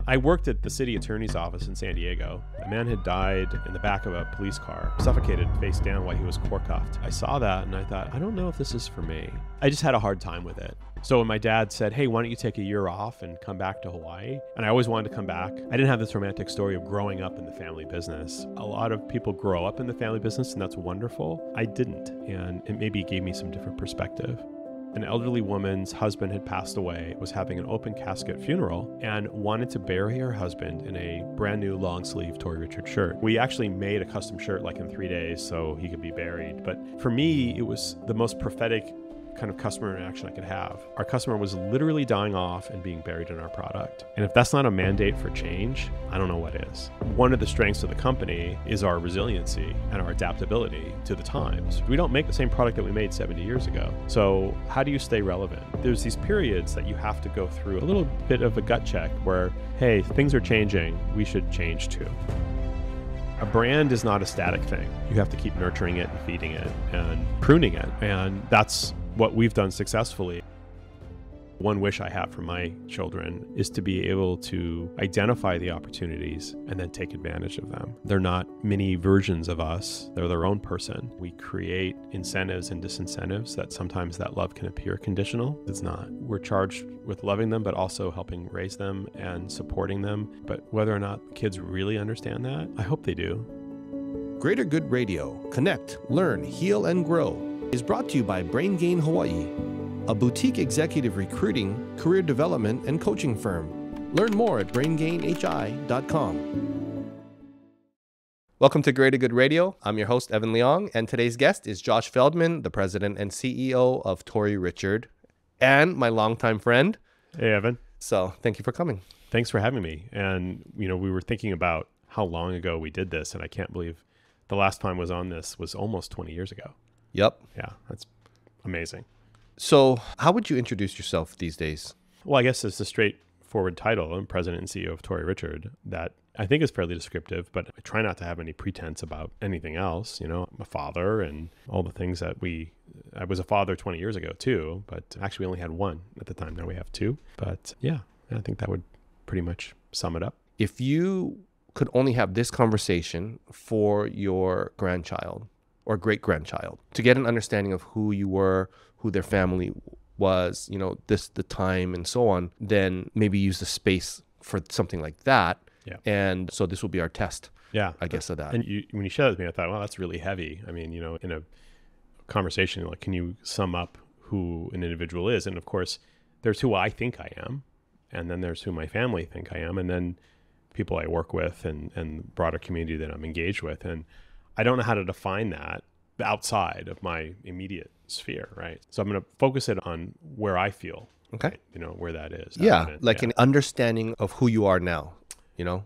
I worked at the city attorney's office in San Diego. A man had died in the back of a police car, suffocated face down while he was cuffed. I saw that and I thought, I don't know if this is for me. I just had a hard time with it. So when my dad said, hey, why don't you take a year off and come back to Hawaii? And I always wanted to come back. I didn't have this romantic story of growing up in the family business. A lot of people grow up in the family business and that's wonderful. I didn't. And it maybe gave me some different perspective. An elderly woman's husband had passed away, was having an open casket funeral, and wanted to bury her husband in a brand new long sleeve Tori Richard shirt. We actually made a custom shirt like in 3 days so he could be buried. But for me, it was the most prophetic kind of customer interaction I could have. Our customer was literally dying off and being buried in our product. And if that's not a mandate for change, I don't know what is. One of the strengths of the company is our resiliency and our adaptability to the times. We don't make the same product that we made 70 years ago. So how do you stay relevant? There's these periods that you have to go through a little bit of a gut check where, hey, things are changing, we should change too. A brand is not a static thing. You have to keep nurturing it and feeding it and pruning it. And that's what we've done successfully. One wish I have for my children is to be able to identify the opportunities and then take advantage of them. They're not mini versions of us. They're their own person. We create incentives and disincentives that sometimes that love can appear conditional. It's not. We're charged with loving them, but also helping raise them and supporting them. But whether or not kids really understand that, I hope they do. Greater Good Radio. Connect, learn, heal, and grow is brought to you by Brain Gain Hawaii, a boutique executive recruiting, career development, and coaching firm. Learn more at braingainhi.com. Welcome to Greater Good Radio. I'm your host, Evan Leong, and today's guest is Josh Feldman, the president and CEO of Tori Richard, and my longtime friend. Hey, Evan. So thank you for coming. Thanks for having me. And, we were thinking about how long ago we did this, and I can't believe the last time was on this was almost 20 years ago. Yep. Yeah, that's amazing. So how would you introduce yourself these days? Well, I guess it's a straightforward title. I'm president and CEO of Tori Richard. That I think is fairly descriptive, but I try not to have any pretense about anything else. I'm a father and all the things that I was a father 20 years ago too, but actually we only had one at the time. Now we have two. But yeah, I think that would pretty much sum it up. If you could only have this conversation for your grandchild or great-grandchild to get an understanding of who you were, who their family was, the time and so on, then maybe use the space for something like that. Yeah. And so this will be our test. Yeah. I guess of that. And when you shared with me, I thought, well, that's really heavy. I mean, in a conversation, like, can you sum up who an individual is? And of course, there's who I think I am, and then there's who my family think I am, and then people I work with and broader community that I'm engaged with. And I don't know how to define that outside of my immediate sphere, right? So I'm going to focus it on where I feel, okay, right? Where that is. Yeah, like an understanding of who you are now,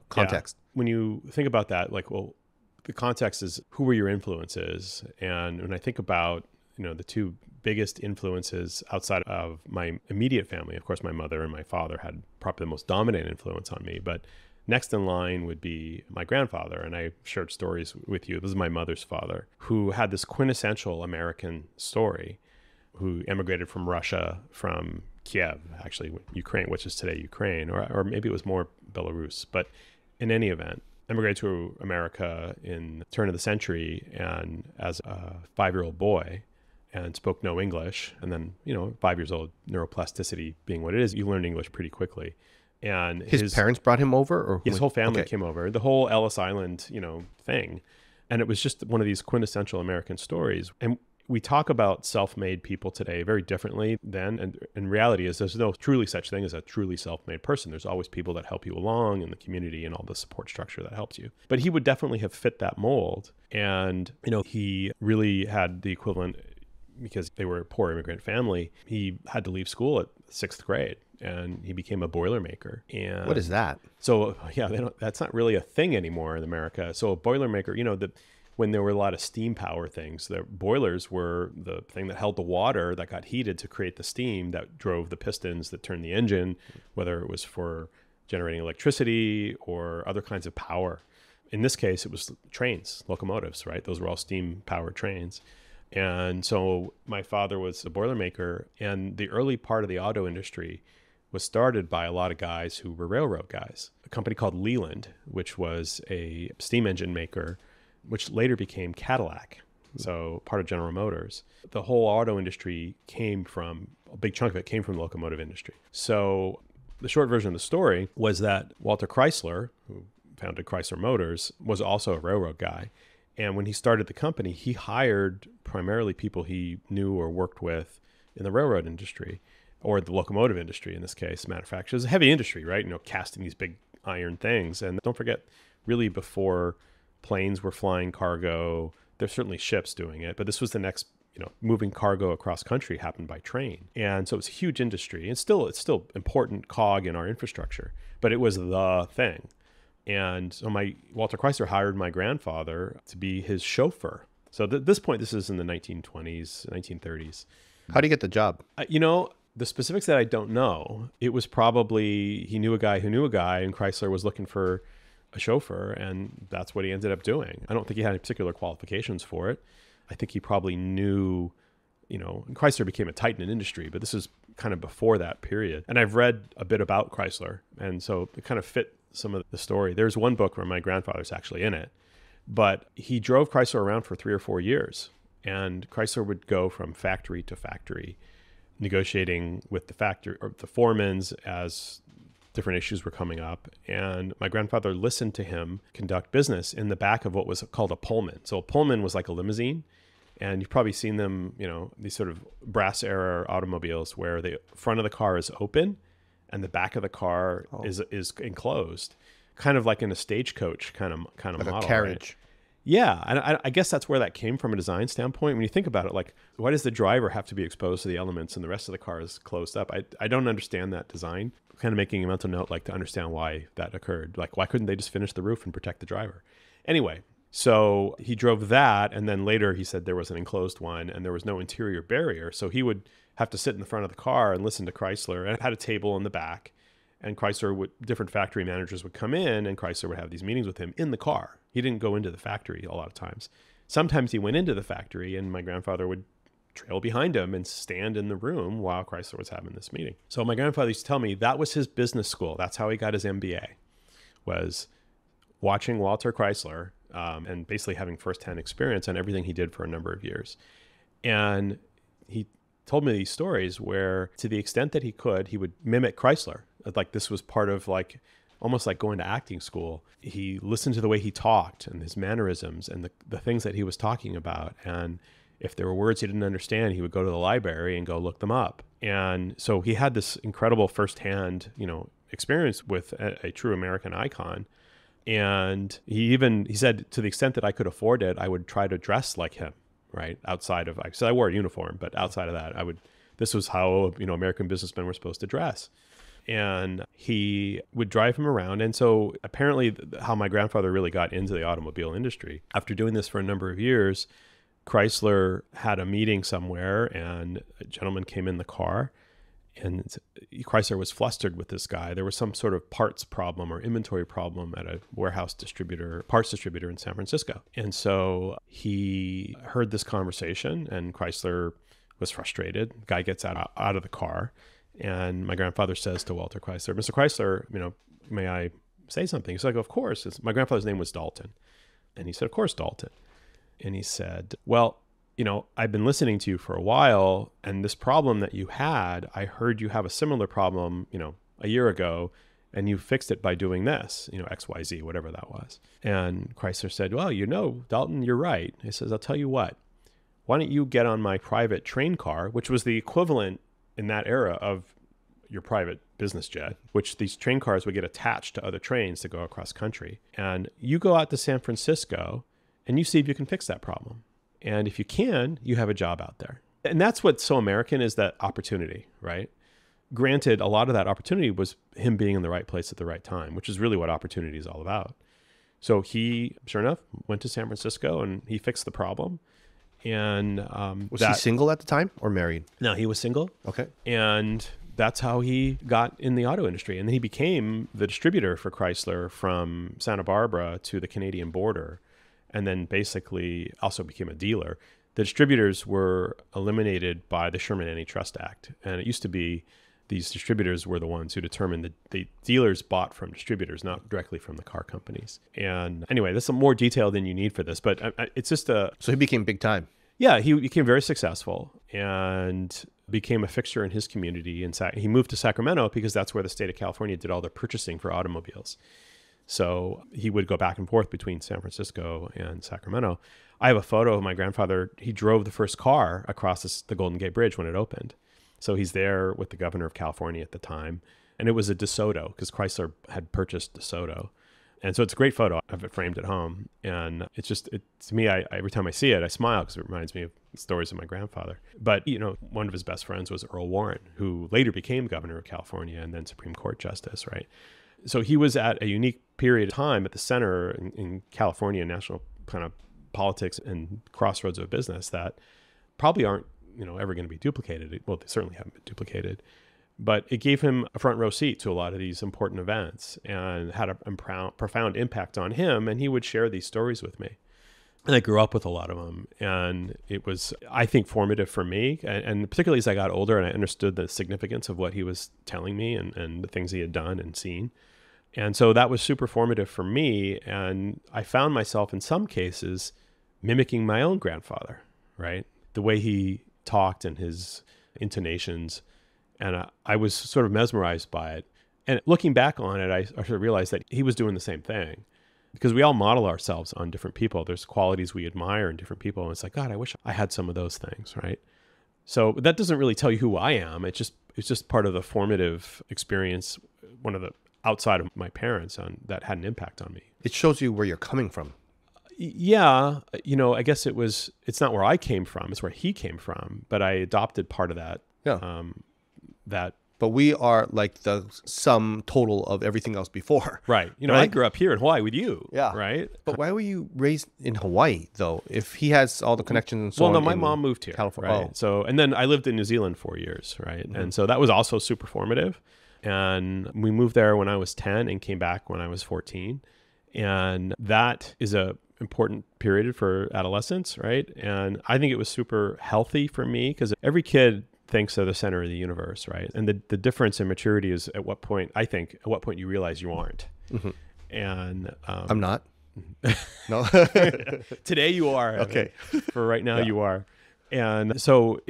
context. Yeah. When you think about that, like, well, the context is who were your influences? And when I think about, the two biggest influences outside of my immediate family, of course, my mother and my father had probably the most dominant influence on me, but next in line would be my grandfather, and I shared stories with you. This is my mother's father, who had this quintessential American story, who emigrated from Russia, from Kiev, actually Ukraine, which is today Ukraine, or maybe it was more Belarus. But in any event, emigrated to America in the turn of the century, and as a 5-year-old boy, and spoke no English. And then, 5 years old, neuroplasticity being what it is, you learn English pretty quickly. And his parents brought him over, or his whole family came over, the whole Ellis Island, thing. And it was just one of these quintessential American stories. And we talk about self-made people today very differently then. And in reality is there's no truly such thing as a truly self-made person. There's always people that help you along in the community and all the support structure that helps you. But he would definitely have fit that mold. And, he really had the equivalent, because they were a poor immigrant family, he had to leave school at 6th grade. And he became a Boilermaker. And what is that? So that's not really a thing anymore in America. So a Boilermaker, when there were a lot of steam power things, the boilers were the thing that held the water that got heated to create the steam that drove the pistons that turned the engine, whether it was for generating electricity or other kinds of power. In this case, it was trains, locomotives, right? Those were all steam powered trains. And so my father was a Boilermaker, and the early part of the auto industry was started by a lot of guys who were railroad guys, a company called Leland, which was a steam engine maker, which later became Cadillac. So part of General Motors. The whole auto industry a big chunk of it came from the locomotive industry. So the short version of the story was that Walter Chrysler, who founded Chrysler Motors, was also a railroad guy. And when he started the company, he hired primarily people he knew or worked with in the railroad industry, or the locomotive industry in this case, manufacturers. It's a heavy industry, right? Casting these big iron things. And don't forget, really before planes were flying cargo, there's certainly ships doing it, but this was the next, moving cargo across country happened by train. And so it's a huge industry. It's still important cog in our infrastructure, but it was the thing. And so Walter Chrysler hired my grandfather to be his chauffeur. So at this point, this is in the 1920s, 1930s. How do you get the job? The specifics that I don't know, it was probably he knew a guy who knew a guy, and Chrysler was looking for a chauffeur, and that's what he ended up doing. I don't think he had any particular qualifications for it. I think he probably knew, Chrysler became a titan in industry, but this is kind of before that period. And I've read a bit about Chrysler, and so it kind of fit some of the story. There's one book where my grandfather's actually in it, but he drove Chrysler around for 3 or 4 years, and Chrysler would go from factory to factory, negotiating with the factory or the foremans as different issues were coming up. And my grandfather listened to him conduct business in the back of what was called a Pullman. So a Pullman was like a limousine, and you've probably seen them, these sort of brass era automobiles where the front of the car is open and the back of the car is enclosed, kind of like in a stagecoach kind of like model, a carriage. Right? Yeah, and I guess that's where that came from a design standpoint. When you think about it, like, why does the driver have to be exposed to the elements and the rest of the car is closed up? I don't understand that design. I'm kind of making a mental note, like, to understand why that occurred. Like, why couldn't they just finish the roof and protect the driver? Anyway, so he drove that, and then later he said there was an enclosed one and there was no interior barrier. So he would have to sit in the front of the car and listen to Chrysler, and it had a table in the back. And different factory managers would come in, and Chrysler would have these meetings with him in the car. He didn't go into the factory a lot of times. Sometimes he went into the factory, and my grandfather would trail behind him and stand in the room while Chrysler was having this meeting. So my grandfather used to tell me that was his business school. That's how he got his MBA, was watching Walter Chrysler and basically having firsthand experience on everything he did for a number of years. And he told me these stories where, to the extent that he could, he would mimic Chrysler. Like, this was part of, like, almost like going to acting school. He listened to the way he talked and his mannerisms and the things that he was talking about. And if there were words he didn't understand, he would go to the library and go look them up. And so he had this incredible firsthand, experience with a true American icon. And he said, to the extent that I could afford it, I would try to dress like him, right? So I wore a uniform, but outside of that, this was how, American businessmen were supposed to dress. And he would drive him around. And so apparently how my grandfather really got into the automobile industry, after doing this for a number of years, Chrysler had a meeting somewhere and a gentleman came in the car, and Chrysler was flustered with this guy. There was some sort of parts problem or inventory problem at a parts distributor in San Francisco. And so he heard this conversation, and Chrysler was frustrated. The guy gets out of the car. And my grandfather says to Walter Chrysler, "Mr. Chrysler, may I say something?" He's like, "Of course." My grandfather's name was Dalton. And he said, "Of course, Dalton." And he said, "Well, I've been listening to you for a while, and this problem that you had, I heard you have a similar problem, a year ago, and you fixed it by doing this, XYZ, whatever that was." And Chrysler said, "Well, Dalton, you're right." He says, "I'll tell you what, why don't you get on my private train car," which was the equivalent in that era of your private business jet, which these train cars would get attached to other trains to go across country. "And you go out to San Francisco and you see if you can fix that problem. And if you can, you have a job out there." And that's what's so American, is that opportunity, right? Granted, a lot of that opportunity was him being in the right place at the right time, which is really what opportunity is all about. So he, sure enough, went to San Francisco and he fixed the problem. And was he single at the time or married? No, he was single. Okay. And that's how he got in the auto industry. And then he became the distributor for Chrysler from Santa Barbara to the Canadian border, and then basically also became a dealer. The distributors were eliminated by the Sherman Antitrust Act. And it used to be these distributors were the ones who determined that the dealers bought from distributors, not directly from the car companies. And anyway, there's some more detail than you need for this, but it's just So he became big time. yeah, he became very successful and became a fixture in his community. And he moved to Sacramento because that's where the state of California did all the purchasing for automobiles. So he would go back and forth between San Francisco and Sacramento. I have a photo of my grandfather. He drove the first car across the Golden Gate Bridge when it opened. So he's there with the governor of California at the time. And it was a DeSoto because Chrysler had purchased DeSoto. And so it's a great photo. I have it framed at home. And it's just, to me, every time I see it, I smile because it reminds me of stories of my grandfather. But, one of his best friends was Earl Warren, who later became governor of California and then Supreme Court justice, right? So he was at a unique period of time at the center in California national kind of politics and crossroads of business that probably aren't, ever going to be duplicated. Well, they certainly haven't been duplicated. But it gave him a front row seat to a lot of these important events and had a profound impact on him. And he would share these stories with me. And I grew up with a lot of them. And it was, I think, formative for me. And particularly as I got older and I understood the significance of what he was telling me and the things he had done and seen. And so that was super formative for me. And I found myself in some cases mimicking my own grandfather, right? The way he talked and his intonations. And I was sort of mesmerized by it. And looking back on it, I sort of realized that he was doing the same thing because we all model ourselves on different people. There's qualities we admire in different people. And it's like, God, I wish I had some of those things, right? So that doesn't really tell you who I am. It's just part of the formative experience, one of the outside of my parents that had an impact on me. It shows you where you're coming from. Yeah. I guess it's not where I came from. It's where he came from. But I adopted part of that. Yeah. But we are like the sum total of everything else before. Right. Right? I grew up here in Hawaii with you. Yeah. Right. But why were you raised in Hawaii though? If he has all the connections and so on. Well, no, my mom moved here. California. Right. Oh. So, and then I lived in New Zealand 4 years. Right. Mm-hmm. And so that was also super formative. And we moved there when I was 10 and came back when I was 14. And that is a important period for adolescence. Right. And I think it was super healthy for me because every kid thinks they're the center of the universe, right? And the difference in maturity is at what point you realize you aren't. Mm-hmm. And I'm not. No. Today you are. Okay. For right now you are. And so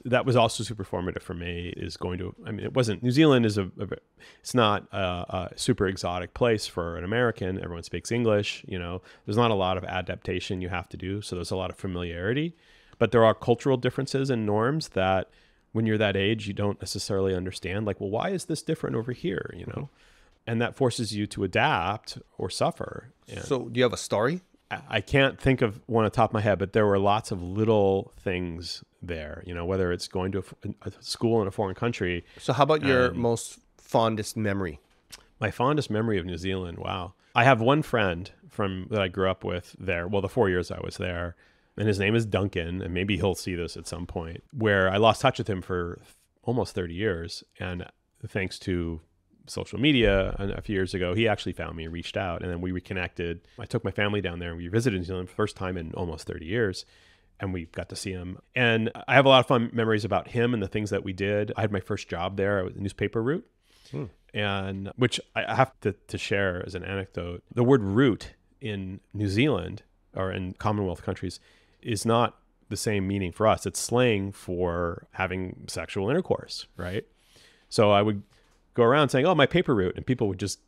that was also super formative for me. It wasn't, New Zealand it's not a super exotic place for an American. Everyone speaks English. There's not a lot of adaptation you have to do, so there's a lot of familiarity. But there are cultural differences and norms that when you're that age, you don't necessarily understand. Like, well, why is this different over here? And that forces you to adapt or suffer. And so do you have a story? I can't think of one on the top of my head, but there were lots of little things there, whether it's going to a school in a foreign country. So how about your most fondest memory? My fondest memory of New Zealand. Wow. I have one friend that I grew up with there. Well, the 4 years I was there. And his name is Duncan, and maybe he'll see this at some point, where I lost touch with him for almost 30 years. And thanks to social media a few years ago, he actually found me and reached out, and then we reconnected. I took my family down there, and we visited New Zealand for the first time in almost 30 years, and we got to see him. And I have a lot of fun memories about him and the things that we did. I had my first job there. I was a newspaper route, and which I have to share as an anecdote. The word route in New Zealand or in Commonwealth countries is not the same meaning for us. It's slang for having sexual intercourse, right? So I would go around saying, "Oh, my paper route," and people would just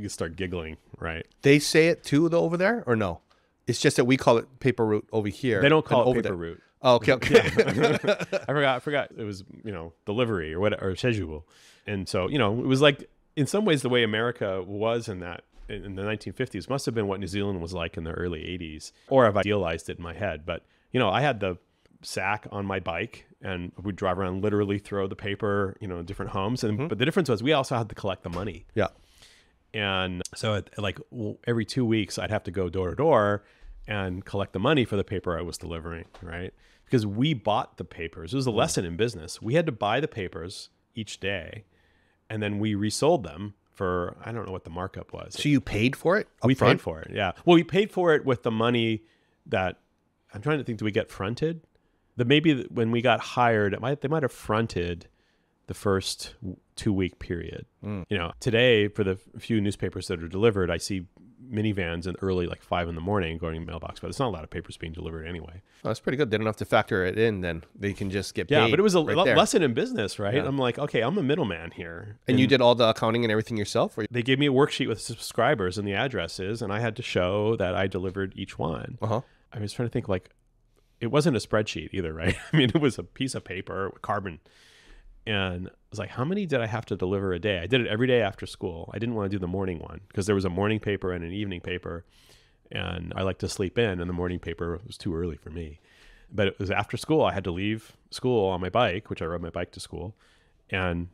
start giggling, right? They say it too, though, over there, or no? It's just that we call it paper route over here. They don't call it paper route. Oh, okay. Yeah. I forgot. It was, delivery or whatever, or schedule. And so, it was like, in some ways, the way America was in the 1950s must have been what New Zealand was like in the early 80s, or I've idealized it in my head. But, I had the sack on my bike and we'd drive around, literally throw the paper, in different homes. And but the difference was we also had to collect the money. Yeah. And so every 2 weeks I'd have to go door to door and collect the money for the paper I was delivering, right? Because we bought the papers. It was a lesson in business. We had to buy the papers each day, and then we resold them for, I don't know what the markup was. So you paid for it? We paid for it, yeah. Well, we paid for it with the money that, I'm trying to think, do we get fronted? Maybe when we got hired, they might have fronted the first 2-week period. You know, today for the few newspapers that are delivered, I see minivans in early, like 5 a.m. going to mailbox, but it's not a lot of papers being delivered anyway. Oh, that's pretty good. They don't have to factor it in then. They can just get paid. Yeah, but it was a right there. lesson in business, right? Yeah. I'm like, okay, I'm a middleman here. And you did all the accounting and everything yourself? Or... They gave me a worksheet with subscribers and the addresses, and I had to show that I delivered each one. I was trying to think, like, it wasn't a spreadsheet either, right? I mean, it was a piece of paper with carbon. And I was like, how many did I have to deliver a day? I did it every day after school. I didn't want to do the morning one because there was a morning paper and an evening paper. And I like to sleep in, and the morning paper was too early for me. But it was after school. I had to leave school on my bike, which I rode my bike to school, and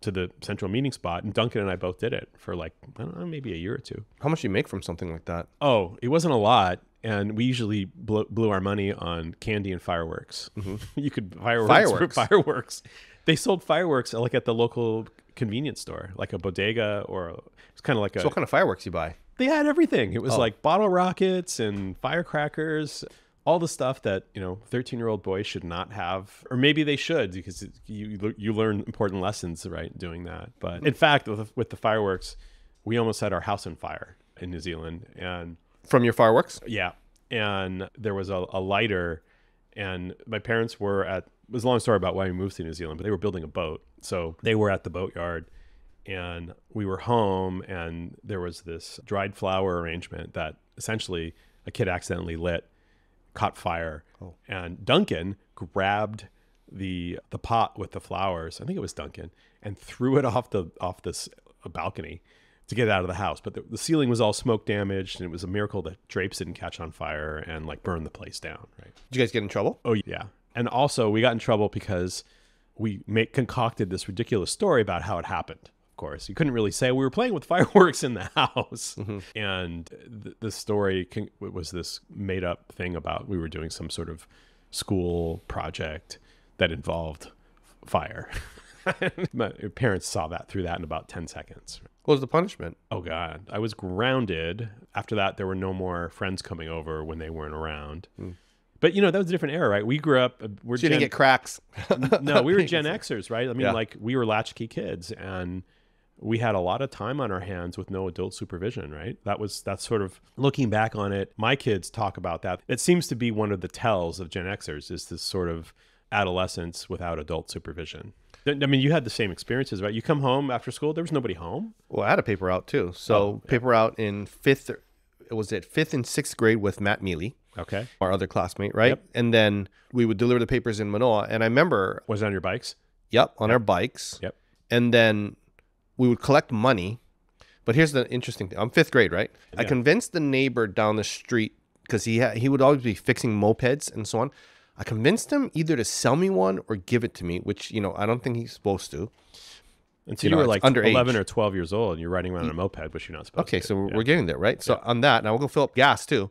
to the central meeting spot. And Duncan and I both did it for like, I don't know, maybe a year or two. How much do you make from something like that? Oh, it wasn't a lot. And we usually blew our money on candy and fireworks. You could fireworks. They sold fireworks like at the local convenience store, like a bodega, or it's kind of like So what kind of fireworks you buy? They had everything. It was like bottle rockets and firecrackers, all the stuff that, you know, 13-year-old boys should not have, or maybe they should, because you learn important lessons, right, doing that. But in fact, with the fireworks, we almost had our house on fire in New Zealand. And from your fireworks? Yeah. And there was a lighter, and my parents were it was a long story about why we moved to New Zealand, but they were building a boat. So they were at the boatyard, and we were home, and there was this dried flower arrangement that essentially a kid accidentally lit, caught fire. And Duncan grabbed the pot with the flowers, I think it was Duncan, and threw it off this balcony to get it out of the house. But the ceiling was all smoke damaged, and it was a miracle that drapes didn't catch on fire and like burn the place down, right? Did you guys get in trouble? Oh, yeah. And also we got in trouble because we concocted this ridiculous story about how it happened. Of course, you couldn't really say we were playing with fireworks in the house. And the story was this made up thing about we were doing some sort of school project that involved fire. My parents saw that through that in about 10 seconds. What was the punishment? Oh, God. I was grounded. After that, there were no more friends coming over when they weren't around. But, you know, that was a different era, right? We grew up. So you didn't get cracks? No, we were Gen Xers, right? I mean, like, we were latchkey kids, and we had a lot of time on our hands with no adult supervision, right? That's sort of, looking back on it, my kids talk about that. It seems to be one of the tells of Gen Xers, is this sort of adolescence without adult supervision. I mean, you had the same experiences, right? You come home after school, there was nobody home. Well, I had a paper route too. So paper route in fifth and 6th grade with Matt Mealy. Okay. Our other classmate, right? Yep. And then we would deliver the papers in Manoa. And I remember... Was it on your bikes? Yep, on our bikes. Yep. And then we would collect money. But here's the interesting thing. I'm 5th grade, right? Yeah. I convinced the neighbor down the street, because he would always be fixing mopeds and so on. I convinced him either to sell me one or give it to me, which, you know, I don't think he's supposed to. And so you were like underage. 11 or 12 years old, and you're riding around on a moped, which you're not supposed to. Okay, so we're getting there, right? So on that, now we'll go fill up gas too.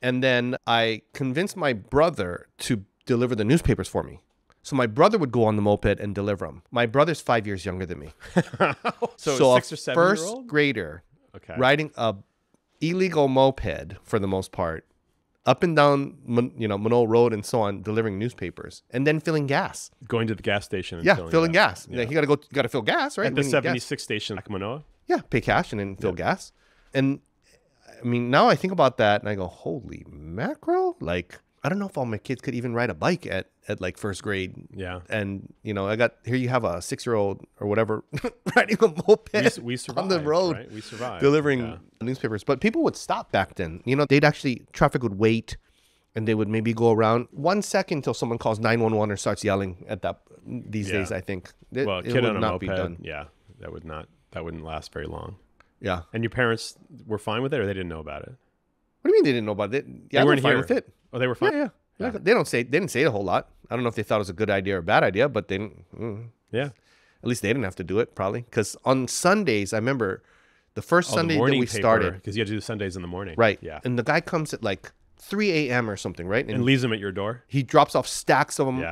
And then I convinced my brother to deliver the newspapers for me. So my brother would go on the moped and deliver them. My brother's 5 years younger than me. So a 6 or 7 year old? First grader riding a illegal moped, for the most part, up and down, Manoa Road and so on, delivering newspapers, and then filling gas. Going to the gas station and filling gas. Yeah. You got to fill gas, right? At the 76 station at Manoa? Yeah, pay cash and then fill gas. And I mean, now I think about that and I go, holy mackerel! Like, I don't know if all my kids could even ride a bike at like 1st grade. Yeah. And, you know, here you have a 6-year-old or whatever riding a moped we survived, on the road. Right? We survived. Delivering newspapers. But people would stop back then. You know, traffic would wait and they would maybe go around 1 second until someone calls 911 or starts yelling at that. These days, I think. Kid on a moped, that wouldn't last very long. Yeah. And your parents were fine with it, or they didn't know about it? What do you mean they didn't know about it? Yeah, they weren't fine here with it. Oh, they were fine? Yeah. They didn't say it a whole lot. I don't know if they thought it was a good idea or a bad idea, but they didn't. Yeah. At least they didn't have to do it, probably. Because on Sundays, I remember the first Sunday that we started. Because you had to do Sundays in the morning. Right. Yeah. And the guy comes at like 3 a.m. or something, right? And leaves them at your door? He drops off stacks of them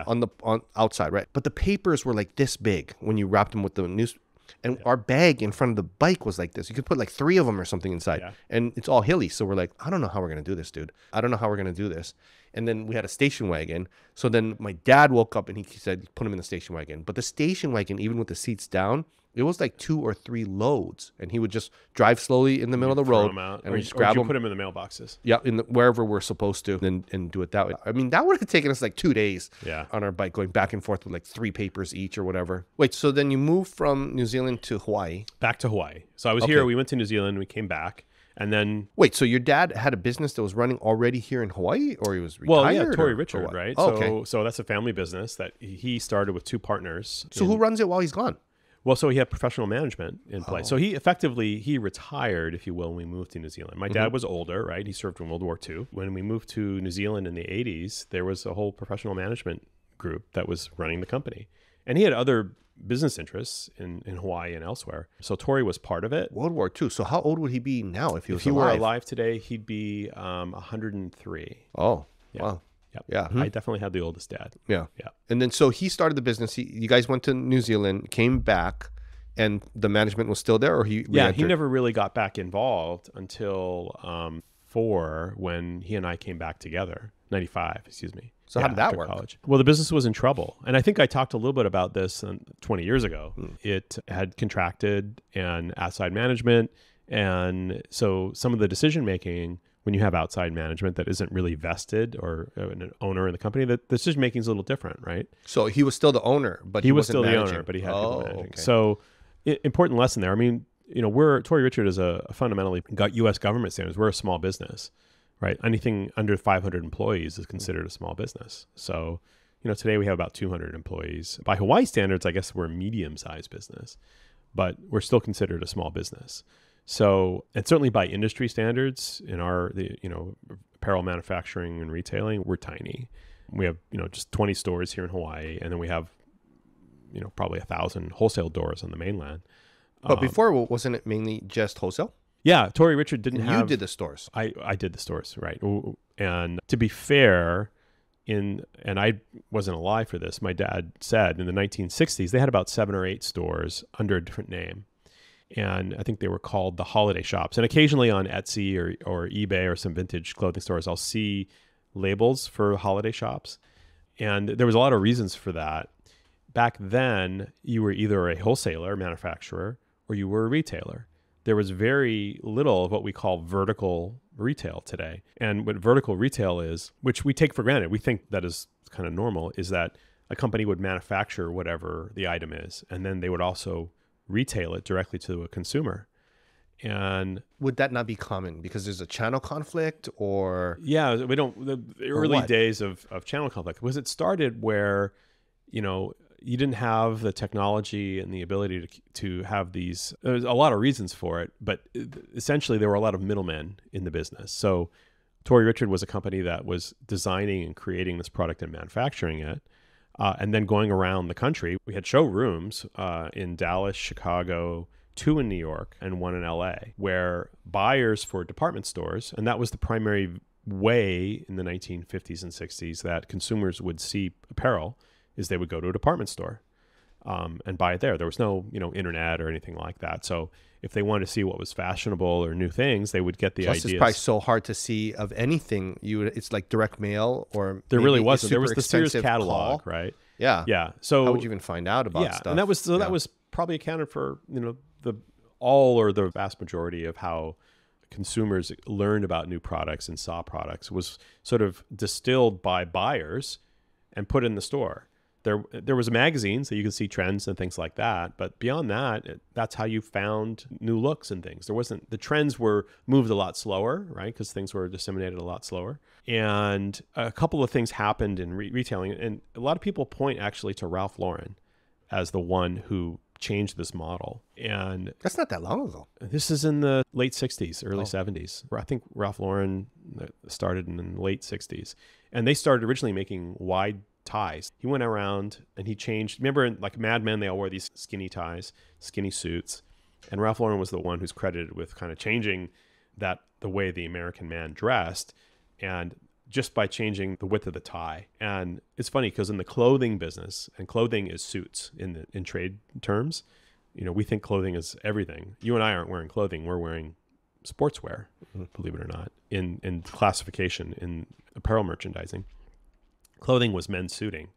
on outside, right? But the papers were like this big when you wrapped them with the news. And our bag in front of the bike was like this. You could put like 3 of them or something inside. Yeah. And it's all hilly. So we're like, I don't know how we're going to do this, dude. I don't know how we're going to do this. And then we had a station wagon. So then my dad woke up and he said, put him in the station wagon. But the station wagon, even with the seats down, it was like 2 or 3 loads. And he would just drive slowly in the middle of the road. And we we just grab them. Put them in the mailboxes. Yeah, wherever we're supposed to, and do it that way. I mean, that would have taken us like 2 days on our bike, going back and forth with like 3 papers each or whatever. Wait, so then you moved from New Zealand to Hawaii? Back to Hawaii. So I was here. We went to New Zealand. We came back. And then... Wait, so your dad had a business that was running already here in Hawaii, or he was retired? Well, yeah, Tori Richard, right? Oh, okay. So that's a family business that he started with 2 partners. So who runs it while he's gone? Well, so he had professional management in place. So he retired, if you will, when we moved to New Zealand. My dad was older, right? He served in World War II. When we moved to New Zealand in the 80s, there was a whole professional management group that was running the company. And he had other business interests in Hawaii and elsewhere. So Tori was part of it. World War II. So how old would he be now if he was alive? If he were alive today, he'd be 103. Oh, yeah. Wow. Yep. Yeah. I definitely had the oldest dad. Yeah. Yeah. And then so he started the business. You guys went to New Zealand, came back, and the management was still there, or he re-entered? He never really got back involved until 4 when he and I came back together. 95, excuse me. So how did that work? College. Well, the business was in trouble. And I think I talked a little bit about this 20 years ago. It had contracted and outside management. And so some of the decision making, when you have outside management that isn't really vested or an owner in the company, the decision making is a little different, right? So he was still the owner, but he was wasn't still managing. the owner, but he had people managing. Okay. So important lesson there. I mean, Tori Richard is a fundamentally got U.S. government standards. We're a small business, right? Anything under 500 employees is considered a small business. So, today we have about 200 employees. By Hawaii standards, I guess we're a medium-sized business, but we're still considered a small business. So, and certainly by industry standards in our, apparel manufacturing and retailing, we're tiny. We have, just 20 stores here in Hawaii, and then we have, probably 1,000 wholesale doors on the mainland. But before, wasn't it mainly just wholesale? Yeah, Tori Richard didn't have... You did the stores. I did the stores, right. And to be fair, and I wasn't alive for this, my dad said in the 1960s, they had about 7 or 8 stores under a different name. And I think they were called the holiday shops. And occasionally on Etsy or eBay or some vintage clothing stores, I'll see labels for holiday shops. And there was a lot of reasons for that. Back then, you were either a wholesaler, manufacturer, or you were a retailer. There was very little of what we call vertical retail today. And what vertical retail is, which we take for granted, we think that is kind of normal, is that a company would manufacture whatever the item is, and then they would also retail it directly to a consumer. And would that not be common because there's a channel conflict, or? Yeah, the early days of channel conflict was it started where, you didn't have the technology and the ability to have these. There's a lot of reasons for it, but essentially there were a lot of middlemen in the business. So Tori Richard was a company that was designing and creating this product and manufacturing it. And then going around the country, we had showrooms in Dallas, Chicago, 2 in New York, and 1 in LA, where buyers for department stores, and that was the primary way in the 1950s and 60s that consumers would see apparel, is they would go to a department store and buy it there. There was no, internet or anything like that. So if they wanted to see what was fashionable or new things, they would get the ideas. It's probably so hard to see of anything. It's like direct mail, or there really wasn't. There was the Sears catalog, right? Yeah, yeah. So how would you even find out about stuff? And that was probably accounted for the vast majority of how consumers learned about new products and saw products was sort of distilled by buyers and put in the store. There was magazines that you could see trends and things like that, but beyond that, that's how you found new looks and things. The trends were moved a lot slower, right? Because things were disseminated a lot slower. And a couple of things happened in retailing, and a lot of people point actually to Ralph Lauren as the one who changed this model. And that's not that long ago. This is in the late 60s, early 70s. I think Ralph Lauren started in the late 60s, and they started originally making wide ties. He went around and he changed. Remember, in like Mad Men, they all wore these skinny ties, skinny suits. And Ralph Lauren was the one who's credited with kind of changing the way the American man dressed, and just by changing the width of the tie. And it's funny because in the clothing business, and clothing is suits in trade terms, we think clothing is everything. You and I aren't wearing clothing. We're wearing sportswear, believe it or not, in classification in apparel merchandising. Clothing was men's suiting.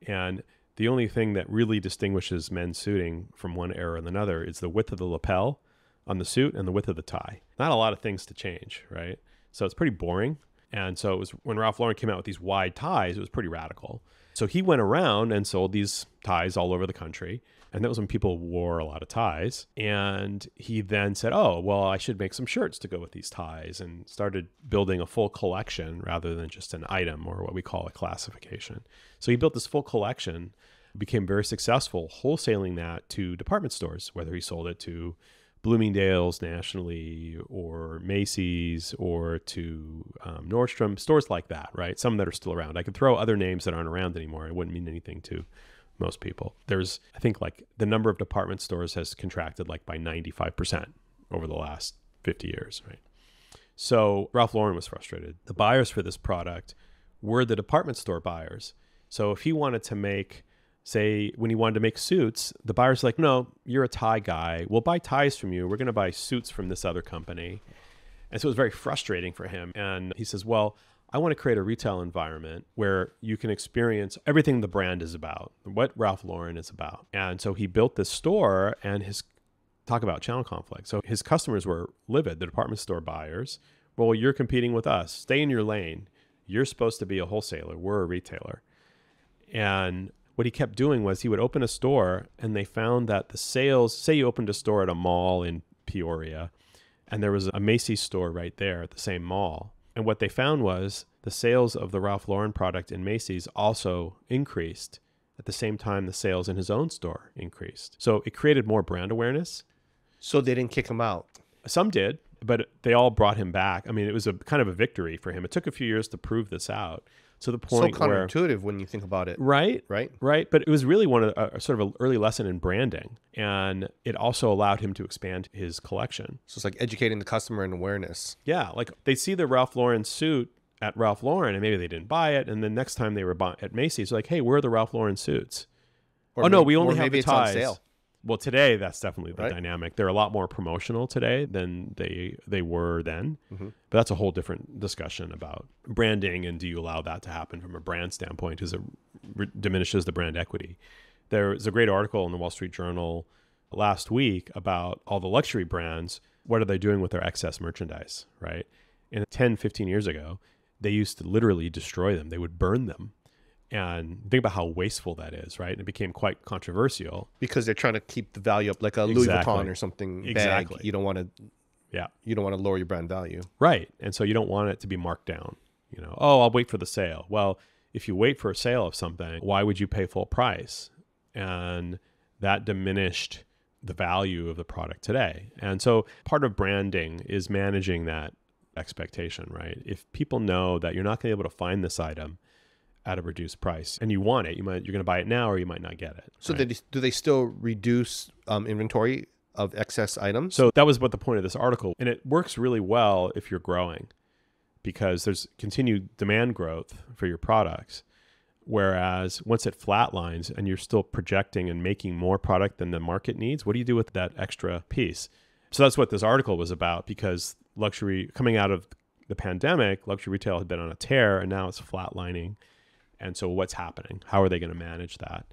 And the only thing that really distinguishes men's suiting from one era and another is the width of the lapel on the suit and the width of the tie. Not a lot of things to change, right? So it's pretty boring. And so it was when Ralph Lauren came out with these wide ties, it was pretty radical. So he went around and sold these ties all over the country. And that was when people wore a lot of ties. And he then said, oh, well, I should make some shirts to go with these ties, and started building a full collection rather than just an item or what we call a classification. So he built this full collection, became very successful wholesaling that to department stores, whether he sold it to Bloomingdale's nationally or Macy's or to Nordstrom, stores like that, right? Some that are still around. I could throw other names that aren't around anymore. It wouldn't mean anything to most people. There's, I think, like the number of department stores has contracted like by 95% over the last 50 years, right? So Ralph Lauren was frustrated. The buyers for this product were the department store buyers. So if he wanted to make, say, when he wanted to make suits, the buyer's like, no, you're a tie guy. We'll buy ties from you. We're going to buy suits from this other company. And so it was very frustrating for him. And he says, well, I want to create a retail environment where you can experience everything the brand is about, what Ralph Lauren is about. And so he built this store, and talk about channel conflict. So his customers were livid, the department store buyers. Well, you're competing with us. Stay in your lane. You're supposed to be a wholesaler. We're a retailer. And what he kept doing was he would open a store, and they found that the sales, say you opened a store at a mall in Peoria, and there was a Macy's store right there at the same mall. And what they found was the sales of the Ralph Lauren product in Macy's also increased at the same time the sales in his own store increased. So it created more brand awareness. So they didn't kick him out? Some did, but they all brought him back. I mean, it was a kind of a victory for him. It took a few years to prove this out. So the point so counterintuitive when you think about it. Right. Right. But it was really a sort of an early lesson in branding. And it also allowed him to expand his collection. So it's like educating the customer and awareness. Yeah. Like they see the Ralph Lauren suit at Ralph Lauren, and maybe they didn't buy it. And then next time they were at Macy's, like, hey, where are the Ralph Lauren suits? Or no, we only have maybe the ties. It's on sale. Well, today, that's definitely the Right. dynamic. They're a lot more promotional today than they were then. Mm-hmm. But that's a whole different discussion about branding, and do you allow that to happen from a brand standpoint, because it diminishes the brand equity. There was a great article in the Wall Street Journal last week about all the luxury brands. What are they doing with their excess merchandise, right? And 10, 15 years ago, they used to literally destroy them. They would burn them. And think about how wasteful that is, right? And it became quite controversial. Because they're trying to keep the value up, like a Louis Vuitton or something Exactly. bag. You don't want to lower your brand value. Right. And so you don't want it to be marked down. Oh, I'll wait for the sale. Well, if you wait for a sale of something, why would you pay full price? And that diminished the value of the product today. And so part of branding is managing that expectation, right? If people know that you're not going to be able to find this item at a reduced price and you want it, you're going to buy it now, or you might not get it. So right? do they still reduce inventory of excess items? So that was what the point of this article. And it works really well if you're growing, because there's continued demand growth for your products. Whereas once it flatlines and you're still projecting and making more product than the market needs, what do you do with that extra piece? So that's what this article was about, because luxury, coming out of the pandemic, luxury retail had been on a tear, and now it's flatlining. And so what's happening? How are they going to manage that?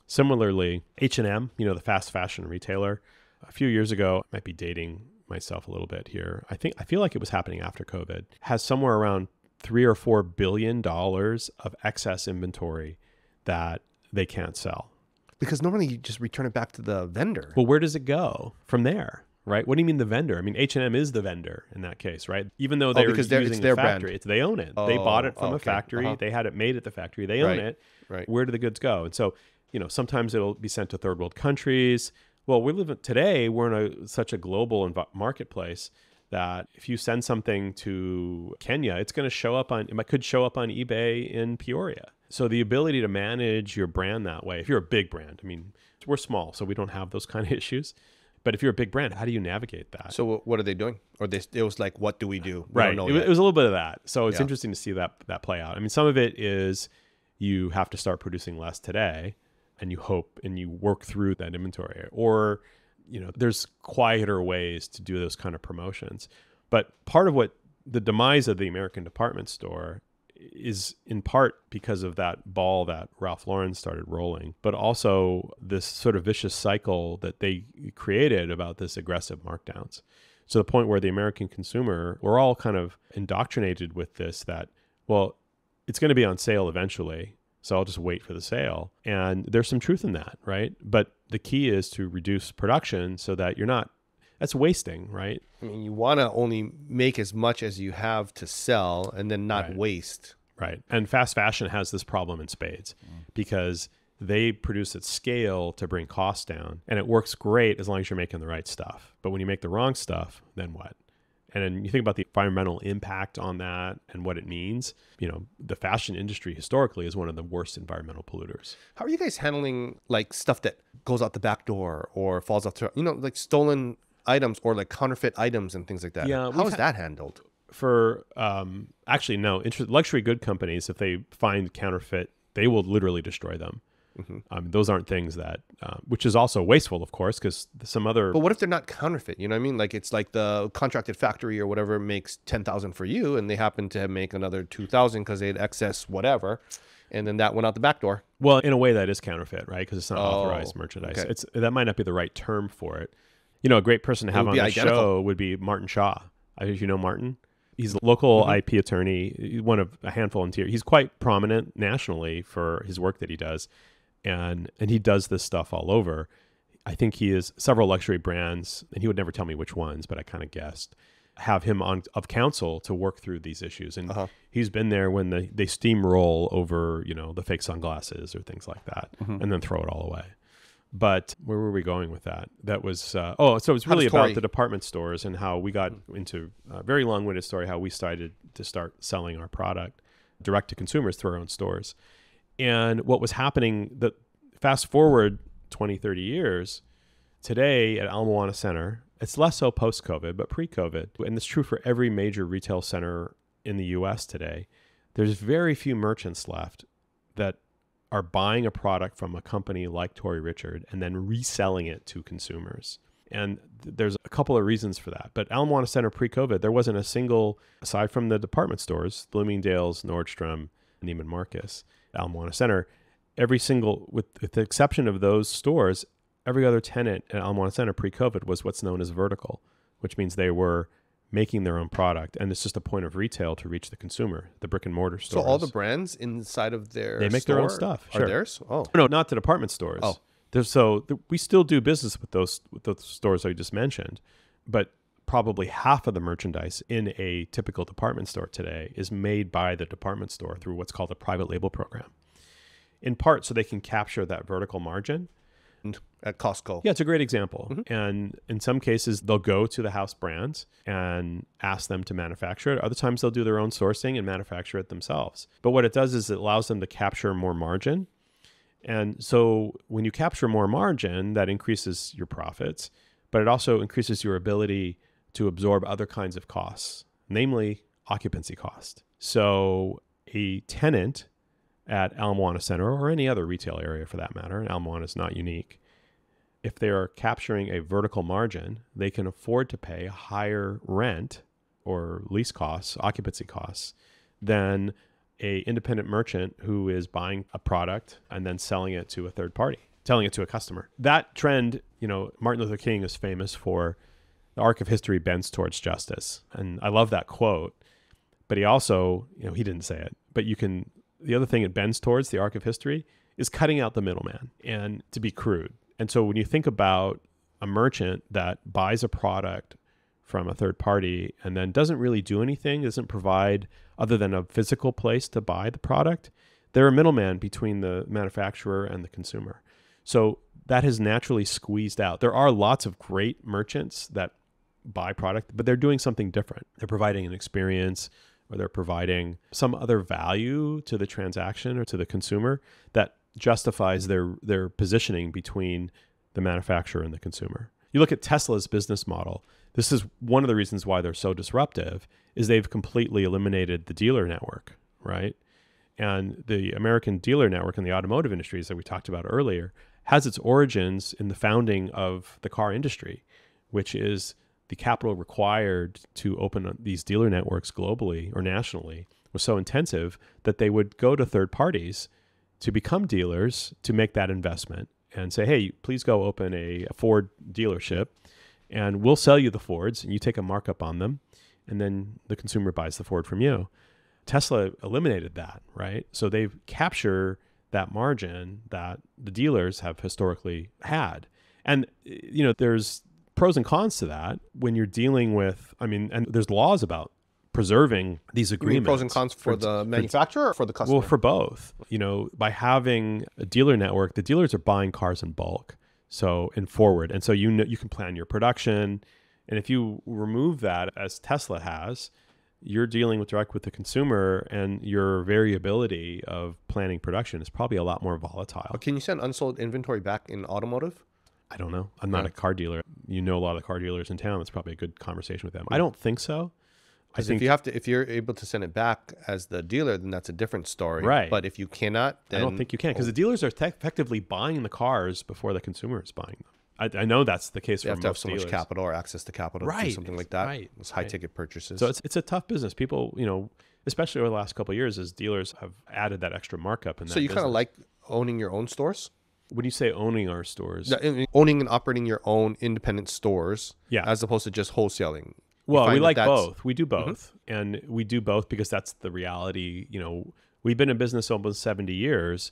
Similarly, H&M, the fast fashion retailer, a few years ago, I might be dating myself a little bit here. I feel like it was happening after COVID, has somewhere around $3 or $4 billion of excess inventory that they can't sell. Because normally you just return it back to the vendor. Well, where does it go from there? Right? What do you mean the vendor? I mean, H&M is the vendor in that case, right? Even though they're using it's their the factory, brand. They own it. They bought it from a okay. factory. They had it made at the factory. They own it. Right. Where do the goods go? And so, sometimes it'll be sent to third world countries. Well, today, we're in such a global marketplace that if you send something to Kenya, it could show up on eBay in Peoria. So the ability to manage your brand that way, if you're a big brand, I mean, we're small, so we don't have those kind of issues. But if you're a big brand, how do you navigate that? So what are they doing? Or it was like, what do we do? Right. It was a little bit of that. So it's interesting to see that play out. I mean, some of it is you have to start producing less today and you hope and you work through that inventory. Or, there's quieter ways to do those kind of promotions. But part of what the demise of the American department store is in part because of that ball that Ralph Lauren started rolling, but also this sort of vicious cycle that they created about this aggressive markdowns. So the point where the American consumer, we're all kind of indoctrinated with this, that, well, it's going to be on sale eventually, so I'll just wait for the sale. And there's some truth in that, right? But the key is to reduce production so that you're not, that's wasting, right? I mean, you want to only make as much as you have to sell and then not waste. Right. And fast fashion has this problem in spades because they produce at scale to bring costs down. And it works great as long as you're making the right stuff. But when you make the wrong stuff, then what? And then you think about the environmental impact on that and what it means. The fashion industry historically is one of the worst environmental polluters. How are you guys handling like stuff that goes out the back door or falls out like stolen items or like counterfeit items and things like that? Yeah, how is that handled? For actually, no, luxury good companies, if they find counterfeit, they will literally destroy them. Those aren't things that, which is also wasteful, of course, because some other. But what if they're not counterfeit? You know what I mean? Like it's like the contracted factory or whatever makes 10,000 for you, and they happen to make another 2,000 because they had excess whatever, and then that went out the back door. Well, in a way, that is counterfeit, right? Because it's not authorized merchandise. Okay. That might not be the right term for it. A great person to have on the show would be Martin Shaw. As you know, Martin. He's a local IP attorney, one of a handful in tier. He's quite prominent nationally for his work that he does. And he does this stuff all over. I think he is several luxury brands, and he would never tell me which ones, but I kind of guessed, have him of counsel to work through these issues. And he's been there when they steamroll over, the fake sunglasses or things like that, and then throw it all away. But where were we going with that? That was, so it was really about the department stores and how we got into a very long-winded story, how we started to start selling our product direct to consumers through our own stores. And what was happening, fast forward 20, 30 years, today at Ala Moana Center, it's less so post-COVID, but pre-COVID, and it's true for every major retail center in the U.S. today, there's very few merchants left that are buying a product from a company like Tori Richard and then reselling it to consumers. And there's a couple of reasons for that. But Ala Moana Center pre-COVID, there wasn't a single, aside from the department stores, Bloomingdale's, Nordstrom, Neiman Marcus, Ala Moana Center, every single, with the exception of those stores, every other tenant at Ala Moana Center pre-COVID was what's known as vertical, which means they were making their own product, and it's just a point of retail to reach the consumer, the brick and mortar stores. So all the brands inside of their make their own stuff. Are theirs? Oh no, not the department stores. We still do business with those stores I just mentioned, but probably half of the merchandise in a typical department store today is made by the department store through what's called a private label program. In part, so they can capture that vertical margin. At Costco. Yeah, it's a great example. And in some cases, they'll go to the house brands and ask them to manufacture it. Other times, they'll do their own sourcing and manufacture it themselves. But what it does is it allows them to capture more margin. And so when you capture more margin, that increases your profits, but it also increases your ability to absorb other kinds of costs, namely occupancy cost. So a tenant at Ala Moana Center or any other retail area for that matter, and Ala Moana is not unique, if they are capturing a vertical margin, they can afford to pay higher rent or lease costs, occupancy costs, than a independent merchant who is buying a product and then selling it to a third party, selling it to a customer. That trend, Martin Luther King is famous for the arc of history bends towards justice. And I love that quote, but he also, he didn't say it, but the other thing it bends towards, the arc of history, is cutting out the middleman, and to be crude. And so when you think about a merchant that buys a product from a third party and then doesn't really do anything, doesn't provide other than a physical place to buy the product, they're a middleman between the manufacturer and the consumer. So that has naturally squeezed out. There are lots of great merchants that buy product, but they're doing something different. They're providing an experience, or they're providing some other value to the transaction or to the consumer that justifies their positioning between the manufacturer and the consumer. You look at Tesla's business model. This is one of the reasons why they're so disruptive, is they've completely eliminated the dealer network, right? And the American dealer network in the automotive industries that we talked about earlier has its origins in the founding of the car industry, which is the capital required to open these dealer networks globally or nationally was so intensive that they would go to third parties to become dealers to make that investment and say, hey, please go open a Ford dealership and we'll sell you the Fords and you take a markup on them and then the consumer buys the Ford from you. Tesla eliminated that, right? So they capture that margin that the dealers have historically had. And, there's pros and cons to that when you're dealing with, and there's laws about preserving these agreements. You mean pros and cons for the manufacturer or for the customer? Well, for both. By having a dealer network, the dealers are buying cars in bulk, so in forward. And so you can plan your production. And if you remove that, as Tesla has, you're dealing direct with the consumer, and your variability of planning production is probably a lot more volatile. Can you send unsold inventory back in automotive? I don't know. I'm not a car dealer. You know a lot of the car dealers in town. It's probably a good conversation with them. I don't think so. I think if you're able to send it back as the dealer, then that's a different story. Right. But if you cannot, then I don't think you can, because the dealers are effectively buying the cars before the consumer is buying them. I know that's the case for most dealers. They have to have so much capital or access to capital to do something like that. Right. It's high ticket purchases. So it's a tough business. People, especially over the last couple of years, as dealers have added that extra markup in that. So you kind of like owning your own stores? When you say owning our stores, owning and operating your own independent stores, yeah, as opposed to just wholesaling. Well, we like both. We do both, and we do both because that's the reality. We've been in business almost 70 years,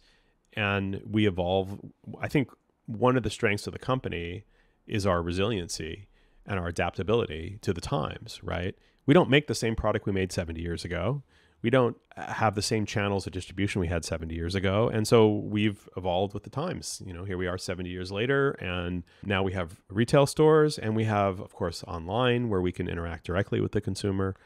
and we evolve. I think one of the strengths of the company is our resiliency and our adaptability to the times, right? We don't make the same product we made 70 years ago. We don't have the same channels of distribution we had 70 years ago. And so we've evolved with the times. Here we are 70 years later, and now we have retail stores, and we have, of course, online where we can interact directly with the consumer.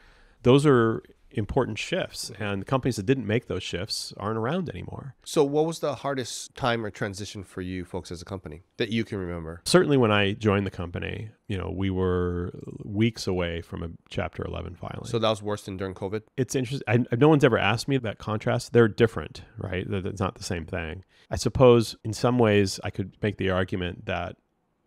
Those are important shifts, and the companies that didn't make those shifts aren't around anymore. So what was the hardest time or transition for you folks as a company that you can remember? Certainly when I joined the company, we were weeks away from a Chapter 11 filing. So that was worse than during COVID? It's interesting. No one's ever asked me that contrast. They're different, right? It's not the same thing. I suppose in some ways I could make the argument that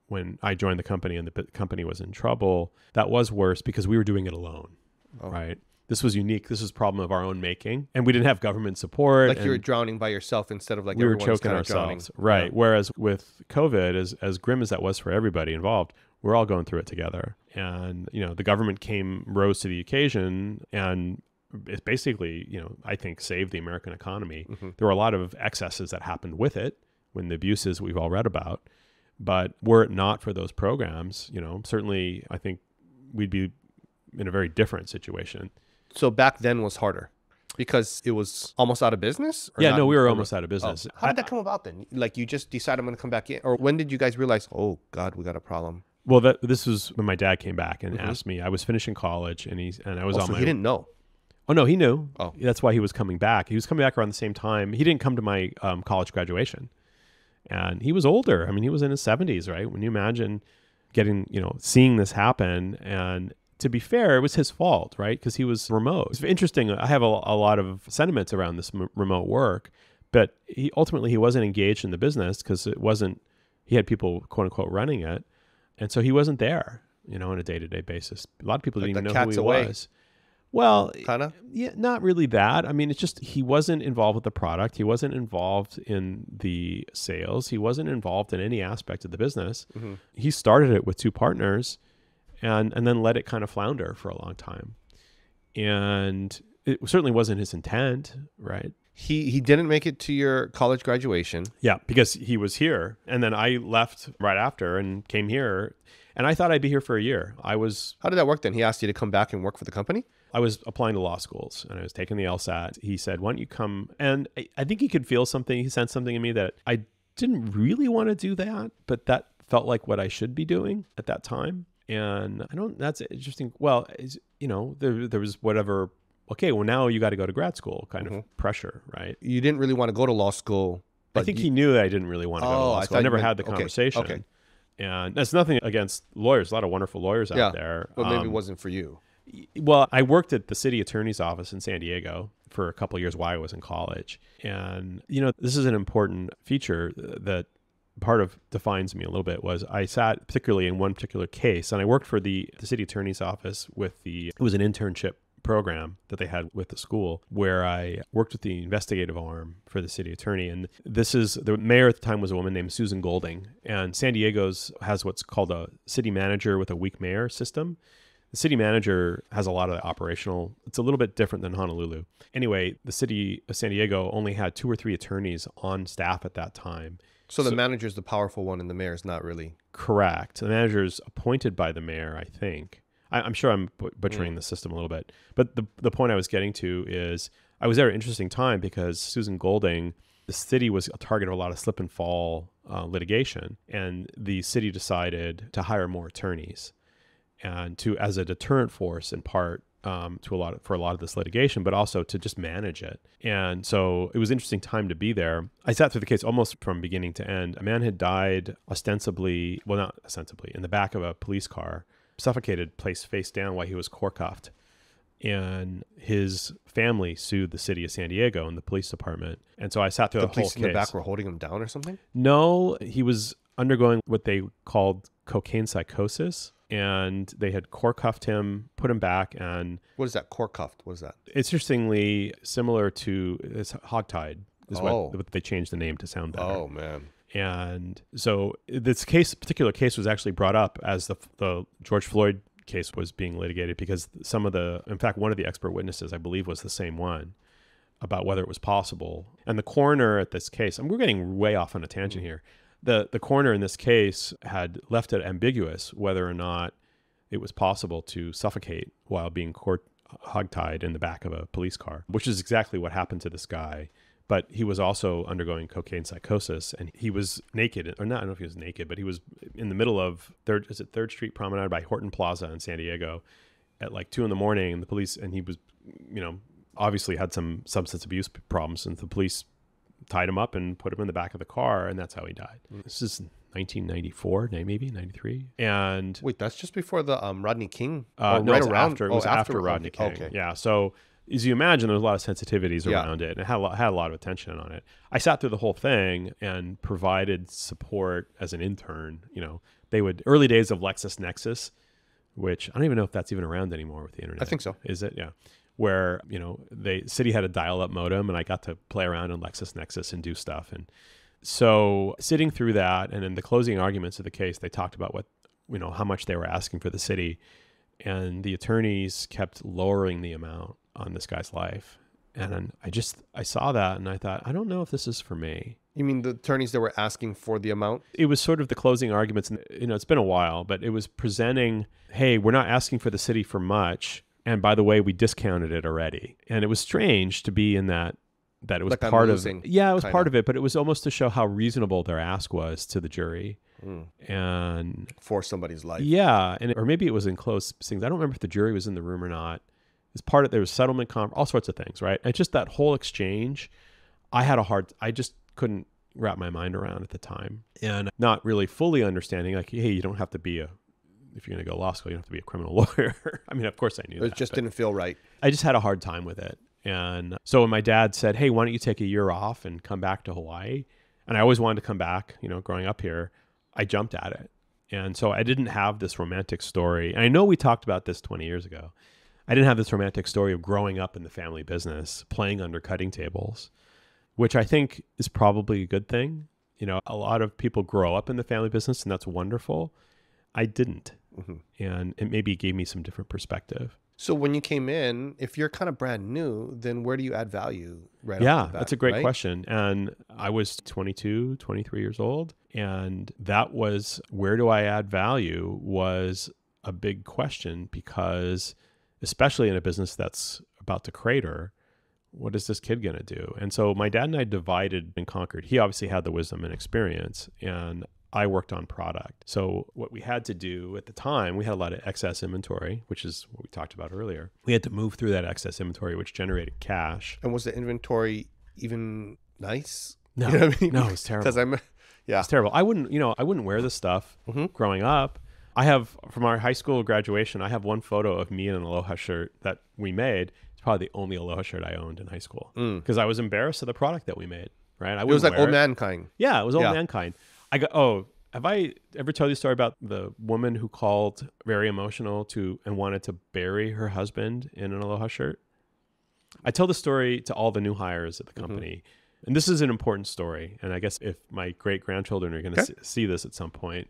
when I joined the company and the company was in trouble, that was worse because we were doing it alone, right? This was unique. This was a problem of our own making. And we didn't have government support. Like you were drowning by yourself instead of like we were everyone was choking kind of ourselves. drowning. Right. Yeah. Whereas with COVID, as grim as that was for everybody involved, we're all going through it together. And, the government rose to the occasion, and it basically, I think saved the American economy. Mm-hmm. There were a lot of excesses that happened with it when the abuses we've all read about. But were it not for those programs, certainly I think we'd be in a very different situation. So back then was harder because it was almost out of business? Yeah, no, we were almost out of business. How did that come about then? Like you just decided I'm going to come back in? Or when did you guys realize, oh God, we got a problem? Well, this was when my dad came back and asked me. I was finishing college and I was on so my... he didn't know? Oh, no, he knew. Oh. That's why he was coming back. He was coming back around the same time. He didn't come to my college graduation. And he was older. He was in his 70s, right? When you imagine seeing this happen, and to be fair, it was his fault, right? Because he was remote. It's interesting. I have a lot of sentiments around this remote work, but he wasn't engaged in the business because he had people, quote unquote, running it. And so he wasn't there, on a day-to-day basis. A lot of people didn't even know who he was. Well, kind of? Yeah, not really that. It's just he wasn't involved with the product. He wasn't involved in the sales. He wasn't involved in any aspect of the business. Mm-hmm. He started it with two partners and then let it kind of flounder for a long time. And it certainly wasn't his intent, right? He didn't make it to your college graduation. Yeah, because he was here. And then I left right after and came here. And I thought I'd be here for a year. How did that work then? He asked you to come back and work for the company? I was applying to law schools and I was taking the LSAT. He said, why don't you come? And I think he could feel something. He sensed something in me that I didn't really want to do that, but that felt like what I should be doing at that time. And that's interesting. Well, there was whatever, okay, well now you got to go to grad school kind of pressure, right? You didn't really want to go to law school. But I think he knew that I didn't really want to go to law school. I never had the conversation. Okay. And that's nothing against lawyers. A lot of wonderful lawyers out there. But maybe it wasn't for you. Well, I worked at the city attorney's office in San Diego for a couple of years while I was in college. And, this is an important feature that part of defines me a little bit. Was I sat particularly in one particular case, and I worked for the city attorney's office it was an internship program that they had with the school, where I worked with the investigative arm for the city attorney. And the mayor at the time was a woman named Susan Golding. And San Diego's has what's called a city manager with a weak mayor system. The city manager has a lot of the operational. It's a little bit different than Honolulu. Anyway, the city of San Diego only had 2 or 3 attorneys on staff at that time. So the manager is the powerful one and the mayor is not really. Correct. The manager is appointed by the mayor, I think. I'm sure I'm butchering the system a little bit. But the point I was getting to is I was there at an interesting time because Susan Golding, the city was a target of a lot of slip and fall litigation. And the city decided to hire more attorneys and as a deterrent force in part for a lot of this litigation, but also to just manage it. And so it was an interesting time to be there. I sat through the case almost from beginning to end. A man had died not ostensibly, in the back of a police car, suffocated, placed face down while he was core-cuffed. And his family sued the city of San Diego and the police department. And so I sat through the whole case. The police in the back were holding him down or something? No, he was undergoing what they called cocaine psychosis. And they had core-cuffed him, put him back, and... What is that, core-cuffed? What is that? It's interestingly similar to... It's hogtied, is what they changed the name to sound better. Oh, man. And so this particular case was actually brought up as the George Floyd case was being litigated because in fact, one of the expert witnesses, I believe, was the same one about whether it was possible. And the coroner at this case, and we're getting way off on a tangent here, the coroner in this case had left it ambiguous whether or not it was possible to suffocate while being hogtied in the back of a police car, which is exactly what happened to this guy. But he was also undergoing cocaine psychosis, and he was naked, or not, I don't know if he was naked, but he was in the middle of 3rd Street Promenade by Horton Plaza in San Diego at like 2 a.m. and the police, and he was, obviously had some substance abuse problems, and the police tied him up and put him in the back of the car, and that's how he died. This is 1994, maybe 93. And wait, that's just before the Rodney King? No, right around. It was after Rodney King. Okay. Yeah. So as you imagine, there was a lot of sensitivities around it, and it had a lot of attention on it. I sat through the whole thing and provided support as an intern. They would early days of LexisNexis, which I don't even know if that's even around anymore with the internet. I think so. Is it? Yeah. Where, the city had a dial-up modem, and I got to play around in LexisNexis and do stuff. And so sitting through that, and in the closing arguments of the case, they talked about how much they were asking for the city. And the attorneys kept lowering the amount on this guy's life. And I saw that and I thought, I don't know if this is for me. You mean the attorneys that were asking for the amount? It was sort of the closing arguments. And, it's been a while, but it was presenting, hey, we're not asking for the city for much. And by the way, we discounted it already. And it was strange to be in that it was like part of it. Yeah, it was part of it, but it was almost to show how reasonable their ask was to the jury. And for somebody's life. Yeah. Or maybe it was in close things. I don't remember if the jury was in the room or not. There was settlement, all sorts of things, right? And just that whole exchange, I just couldn't wrap my mind around at the time. And not really fully understanding, like, hey, you don't have to be if you're going to go to law school, you don't have to be a criminal lawyer. I mean, of course I knew that. It just didn't feel right. I just had a hard time with it. And so when my dad said, hey, why don't you take a year off and come back to Hawaii? And I always wanted to come back, growing up here, I jumped at it. And so I didn't have this romantic story. And I know we talked about this 20 years ago. I didn't have this romantic story of growing up in the family business, playing under cutting tables, which I think is probably a good thing. A lot of people grow up in the family business, and that's wonderful. I didn't. Mm-hmm. And it maybe gave me some different perspective. So when you came in, if you're kind of brand new, then where do you add value right off the bat, that's a great question. And I was 22, 23 years old. And that was, where do I add value, was a big question, because especially in a business that's about to crater, what is this kid going to do? And so my dad and I divided and conquered. He obviously had the wisdom and experience, and I worked on product. So what we had to do at the time, we had a lot of excess inventory, which is what we talked about earlier. We had to move through that excess inventory, which generated cash. And was the inventory even nice? No, you know what I mean? No, it was terrible. Because it's terrible. I wouldn't wear this stuff growing up. I have, from our high school graduation, I have one photo of me in an Aloha shirt that we made. It's probably the only Aloha shirt I owned in high school because I was embarrassed of the product that we made, right? It was like old man kind. Yeah, it was old man kind. I go, oh, have I ever told you a story about the woman who called very emotional and wanted to bury her husband in an Aloha shirt? I tell the story to all the new hires at the company. And this is an important story. And I guess if my great-grandchildren are going to see this at some point,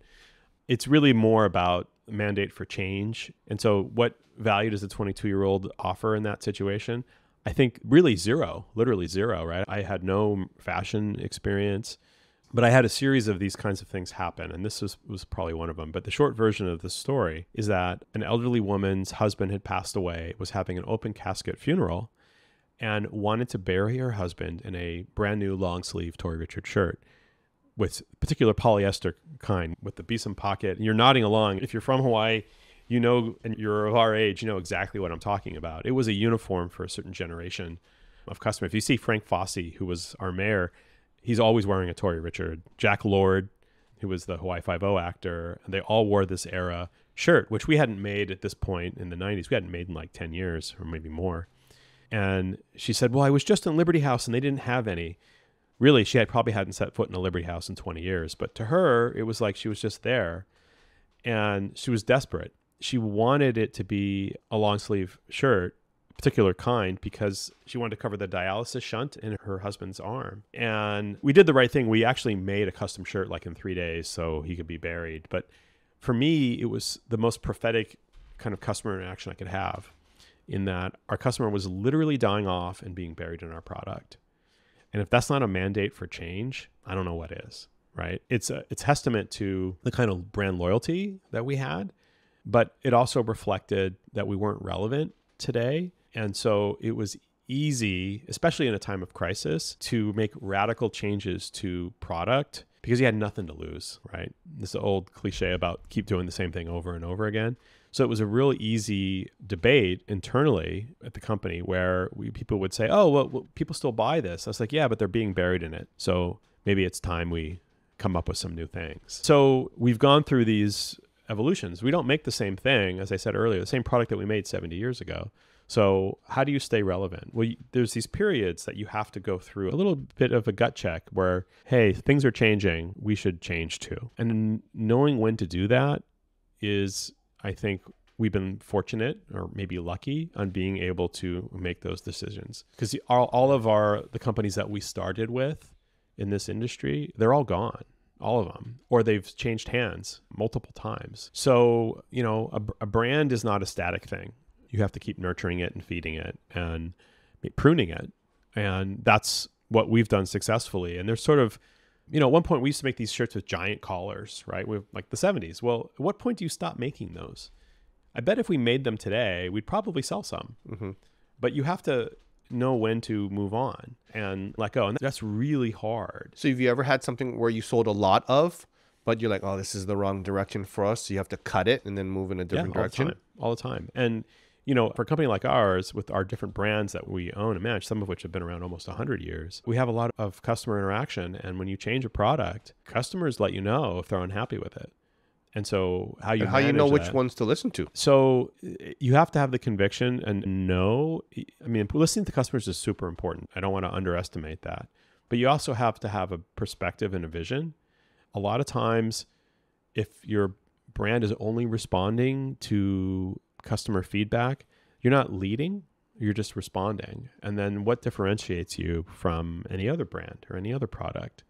it's really more about mandate for change. And so what value does a 22-year-old offer in that situation? I think really zero, literally zero, right? I had no fashion experience, but I had a series of these kinds of things happen. And this was probably one of them. But the short version of the story is that an elderly woman's husband had passed away, was having an open casket funeral, and wanted to bury her husband in a brand new long sleeve Tori Richard shirt with particular polyester kind with the besom pocket. And you're nodding along. If you're from Hawaii, you know, and you're of our age, you know exactly what I'm talking about. It was a uniform for a certain generation of customers. If you see Frank Fossey, who was our mayor, he's always wearing a Tori Richard. Jack Lord, who was the Hawaii Five-0 actor, and they all wore this era shirt, which we hadn't made at this point in the 90s. We hadn't made in like 10 years or maybe more. And she said, well, I was just in Liberty House and they didn't have any. Really, she probably hadn't set foot in a Liberty House in 20 years. But to her, it was like she was just there. And she was desperate. She wanted it to be a long sleeve shirt, particular kind, because she wanted to cover the dialysis shunt in her husband's arm. And we did the right thing. We actually made a custom shirt like in 3 days so he could be buried. But for me, it was the most prophetic kind of customer interaction I could have, in that our customer was literally dying off and being buried in our product. And if that's not a mandate for change, I don't know what is, right? It's testament to the kind of brand loyalty that we had, but it also reflected that we weren't relevant today. And so it was easy, especially in a time of crisis, to make radical changes to product because you had nothing to lose, right? This old cliche about keep doing the same thing over and over again. So it was a real easy debate internally at the company where people would say, oh, well, people still buy this. I was like, yeah, but they're being buried in it. So maybe it's time we come up with some new things. So we've gone through these evolutions. We don't make the same thing, as I said earlier, the same product that we made 70 years ago. So how do you stay relevant? Well, there's these periods that you have to go through a little bit of a gut check where, hey, things are changing. We should change too. And knowing when to do that is, I think we've been fortunate or maybe lucky on being able to make those decisions, because all of the companies that we started with in this industry, they're all gone, all of them, or they've changed hands multiple times. So, you know, a brand is not a static thing. You have to keep nurturing it and feeding it and pruning it. And that's what we've done successfully. And there's sort of, you know, at one point we used to make these shirts with giant collars, right? With like the 70s. Well, at what point do you stop making those? I bet if we made them today, we'd probably sell some. Mm-hmm. But you have to know when to move on and let go. And that's really hard. So have you ever had something where you sold a lot of, but you're like, oh, this is the wrong direction for us, so you have to cut it and then move in a different direction? All the time. And, you know, for a company like ours, with our different brands that we own and manage, some of which have been around almost 100 years, we have a lot of customer interaction. And when you change a product, customers let you know if they're unhappy with it. And so how you know which ones to listen to. So you have to have the conviction and know, I mean, listening to customers is super important. I don't want to underestimate that. But you also have to have a perspective and a vision. A lot of times, if your brand is only responding to customer feedback, you're not leading, you're just responding. And then what differentiates you from any other brand or any other product?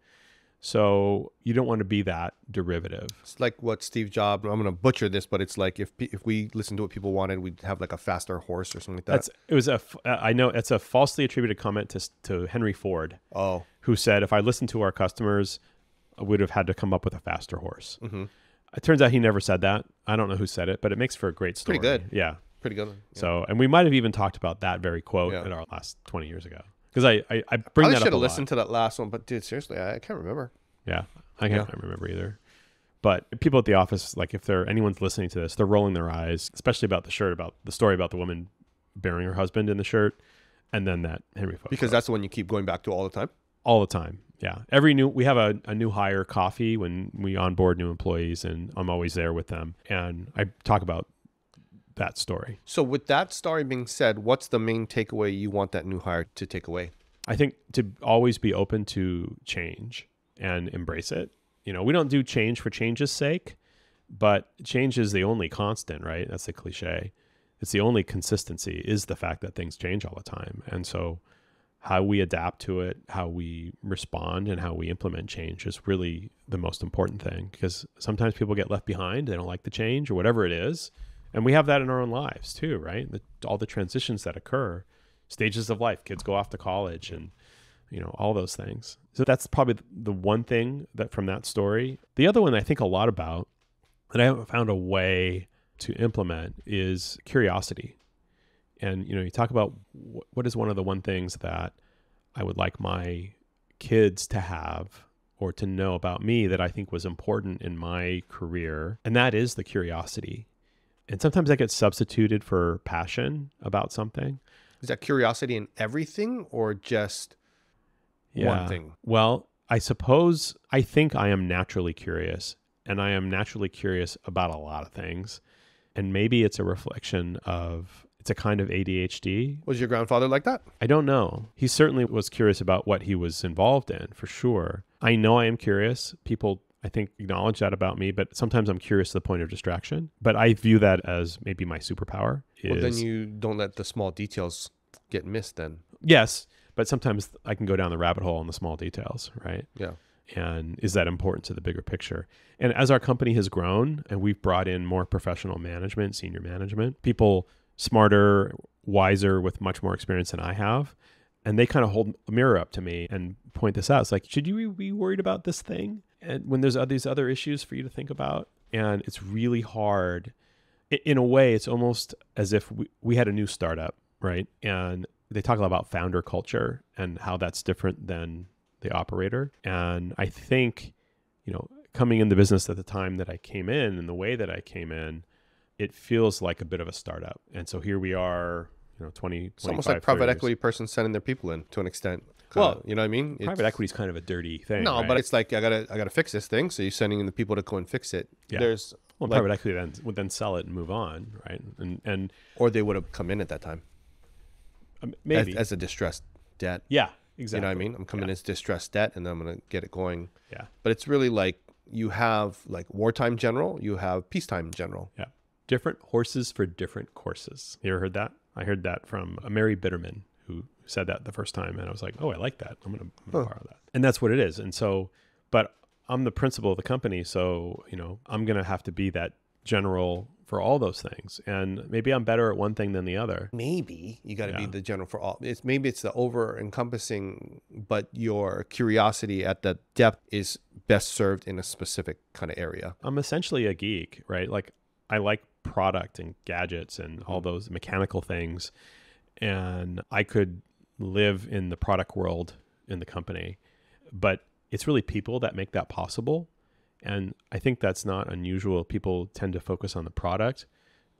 So you don't want to be that derivative. It's like what Steve Jobs, I'm going to butcher this, but it's like if we listened to what people wanted, we'd have like a faster horse or something like that. I know it's a falsely attributed comment to Henry Ford, who said, if I listened to our customers, I would have had to come up with a faster horse. Mm-hmm. It turns out he never said that. I don't know who said it, but it makes for a great story. Pretty good. Yeah. Pretty good. Yeah. So, and we might have even talked about that very quote in our last 20 years ago. Because I bring that up. I should have listened to that last one, but dude, seriously, I can't remember. Yeah, I can't remember either. But people at the office, like if anyone's listening to this, they're rolling their eyes, especially about the shirt, about the story about the woman burying her husband in the shirt, and then that Henry Ford. Because that's the one you keep going back to all the time? All the time. Yeah. We have a new hire coffee when we onboard new employees, and I'm always there with them. And I talk about that story. So with that story being said, what's the main takeaway you want that new hire to take away? I think to always be open to change and embrace it. We don't do change for change's sake, but change is the only constant, right? That's the cliche. It's the only consistency is the fact that things change all the time. And so how we adapt to it, how we respond, and how we implement change is really the most important thing, because sometimes people get left behind. They don't like the change or whatever it is. And we have that in our own lives too, right? All the transitions that occur, stages of life, kids go off to college, and all those things. So that's probably the one thing that from that story. The other one I think a lot about that I haven't found a way to implement is curiosity. And, you talk about what is one of the one things that I would like my kids to have or to know about me that I think was important in my career. And that is the curiosity. And sometimes that gets substituted for passion about something. Is that curiosity in everything or just one thing? Well, I think I am naturally curious, and I am naturally curious about a lot of things. And maybe it's a reflection of, it's a kind of ADHD. Was your grandfather like that? I don't know. He certainly was curious about what he was involved in, for sure. I know I am curious. People, I think, acknowledge that about me, but sometimes I'm curious to the point of distraction. But I view that as maybe my superpower. Well, then you don't let the small details get missed then. Yes, but sometimes I can go down the rabbit hole on the small details, right? Yeah. And is that important to the bigger picture? And as our company has grown and we've brought in more professional management, senior management, people smarter, wiser, with much more experience than I have, and they kind of hold a mirror up to me and point this out. It's like, should you be worried about this thing? And when there's these other issues for you to think about, and it's really hard. In a way, it's almost as if we had a new startup, right? And they talk a lot about founder culture and how that's different than the operator. And I think, coming in the business at the time that I came in and the way that I came in, it feels like a bit of a startup. And so here we are, 20, it's almost like private equity person sending their people in to an extent. Well, you know what I mean? Private equity is kind of a dirty thing. No, right? but it's like, I gotta fix this thing. So you're sending in the people to go and fix it. Yeah. Private equity then would then sell it and move on, right? And or they would have come in at that time. Maybe as a distressed debt. Yeah, exactly. You know what I mean? I'm coming as distressed debt, and then I'm going to get it going. Yeah. But it's really like you have like wartime general, you have peacetime general. Yeah. Different horses for different courses. You ever heard that? I heard that from a Mary Bitterman who said that the first time, and I was like, oh, I like that. I'm going to borrow that. And that's what it is. And so, but I'm the principal of the company, so I'm going to have to be that general for all those things. And maybe I'm better at one thing than the other. Maybe you got to be the general for all. Maybe it's the over encompassing, but your curiosity at the depth is best served in a specific kind of area. I'm essentially a geek, right? Like I like product and gadgets and all those mechanical things. And I could live in the product world in the company, but it's really people that make that possible. And I think that's not unusual. People tend to focus on the product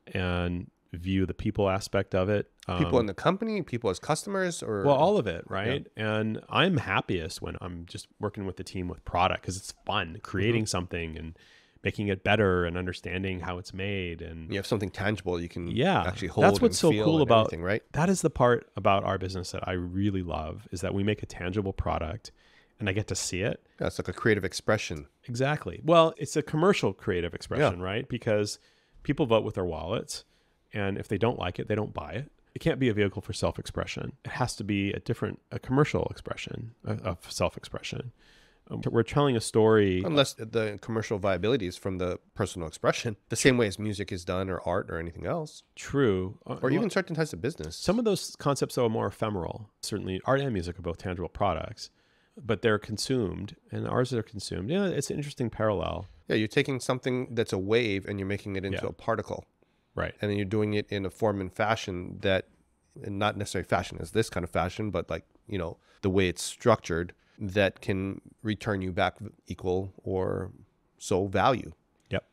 and view the people aspect of it. People in the company, people as customers, or all of it, right? Yeah. And I'm happiest when I'm just working with the team with product, because it's fun creating something and making it better and understanding how it's made. And you have something tangible you can actually hold. That's what's so cool about right? That is the part about our business that I really love, is that we make a tangible product. And I get to see it. Yeah, it's like a creative expression. Exactly. Well, it's a commercial creative expression, right? Because people vote with their wallets. And if they don't like it, they don't buy it. It can't be a vehicle for self-expression. It has to be a commercial expression of self-expression. We're telling a story. Unless the commercial viability is from the personal expression, the same way as music is done, or art, or anything else. True. Or even certain types of business. Some of those concepts are more ephemeral. Certainly art and music are both tangible products, but they're consumed, and ours are consumed. Yeah, it's an interesting parallel. Yeah, you're taking something that's a wave and you're making it into a particle. Right. And then you're doing it in a form and fashion that, and not necessarily fashion as this kind of fashion, but like, the way it's structured, that can return you back equal or so value. Yep.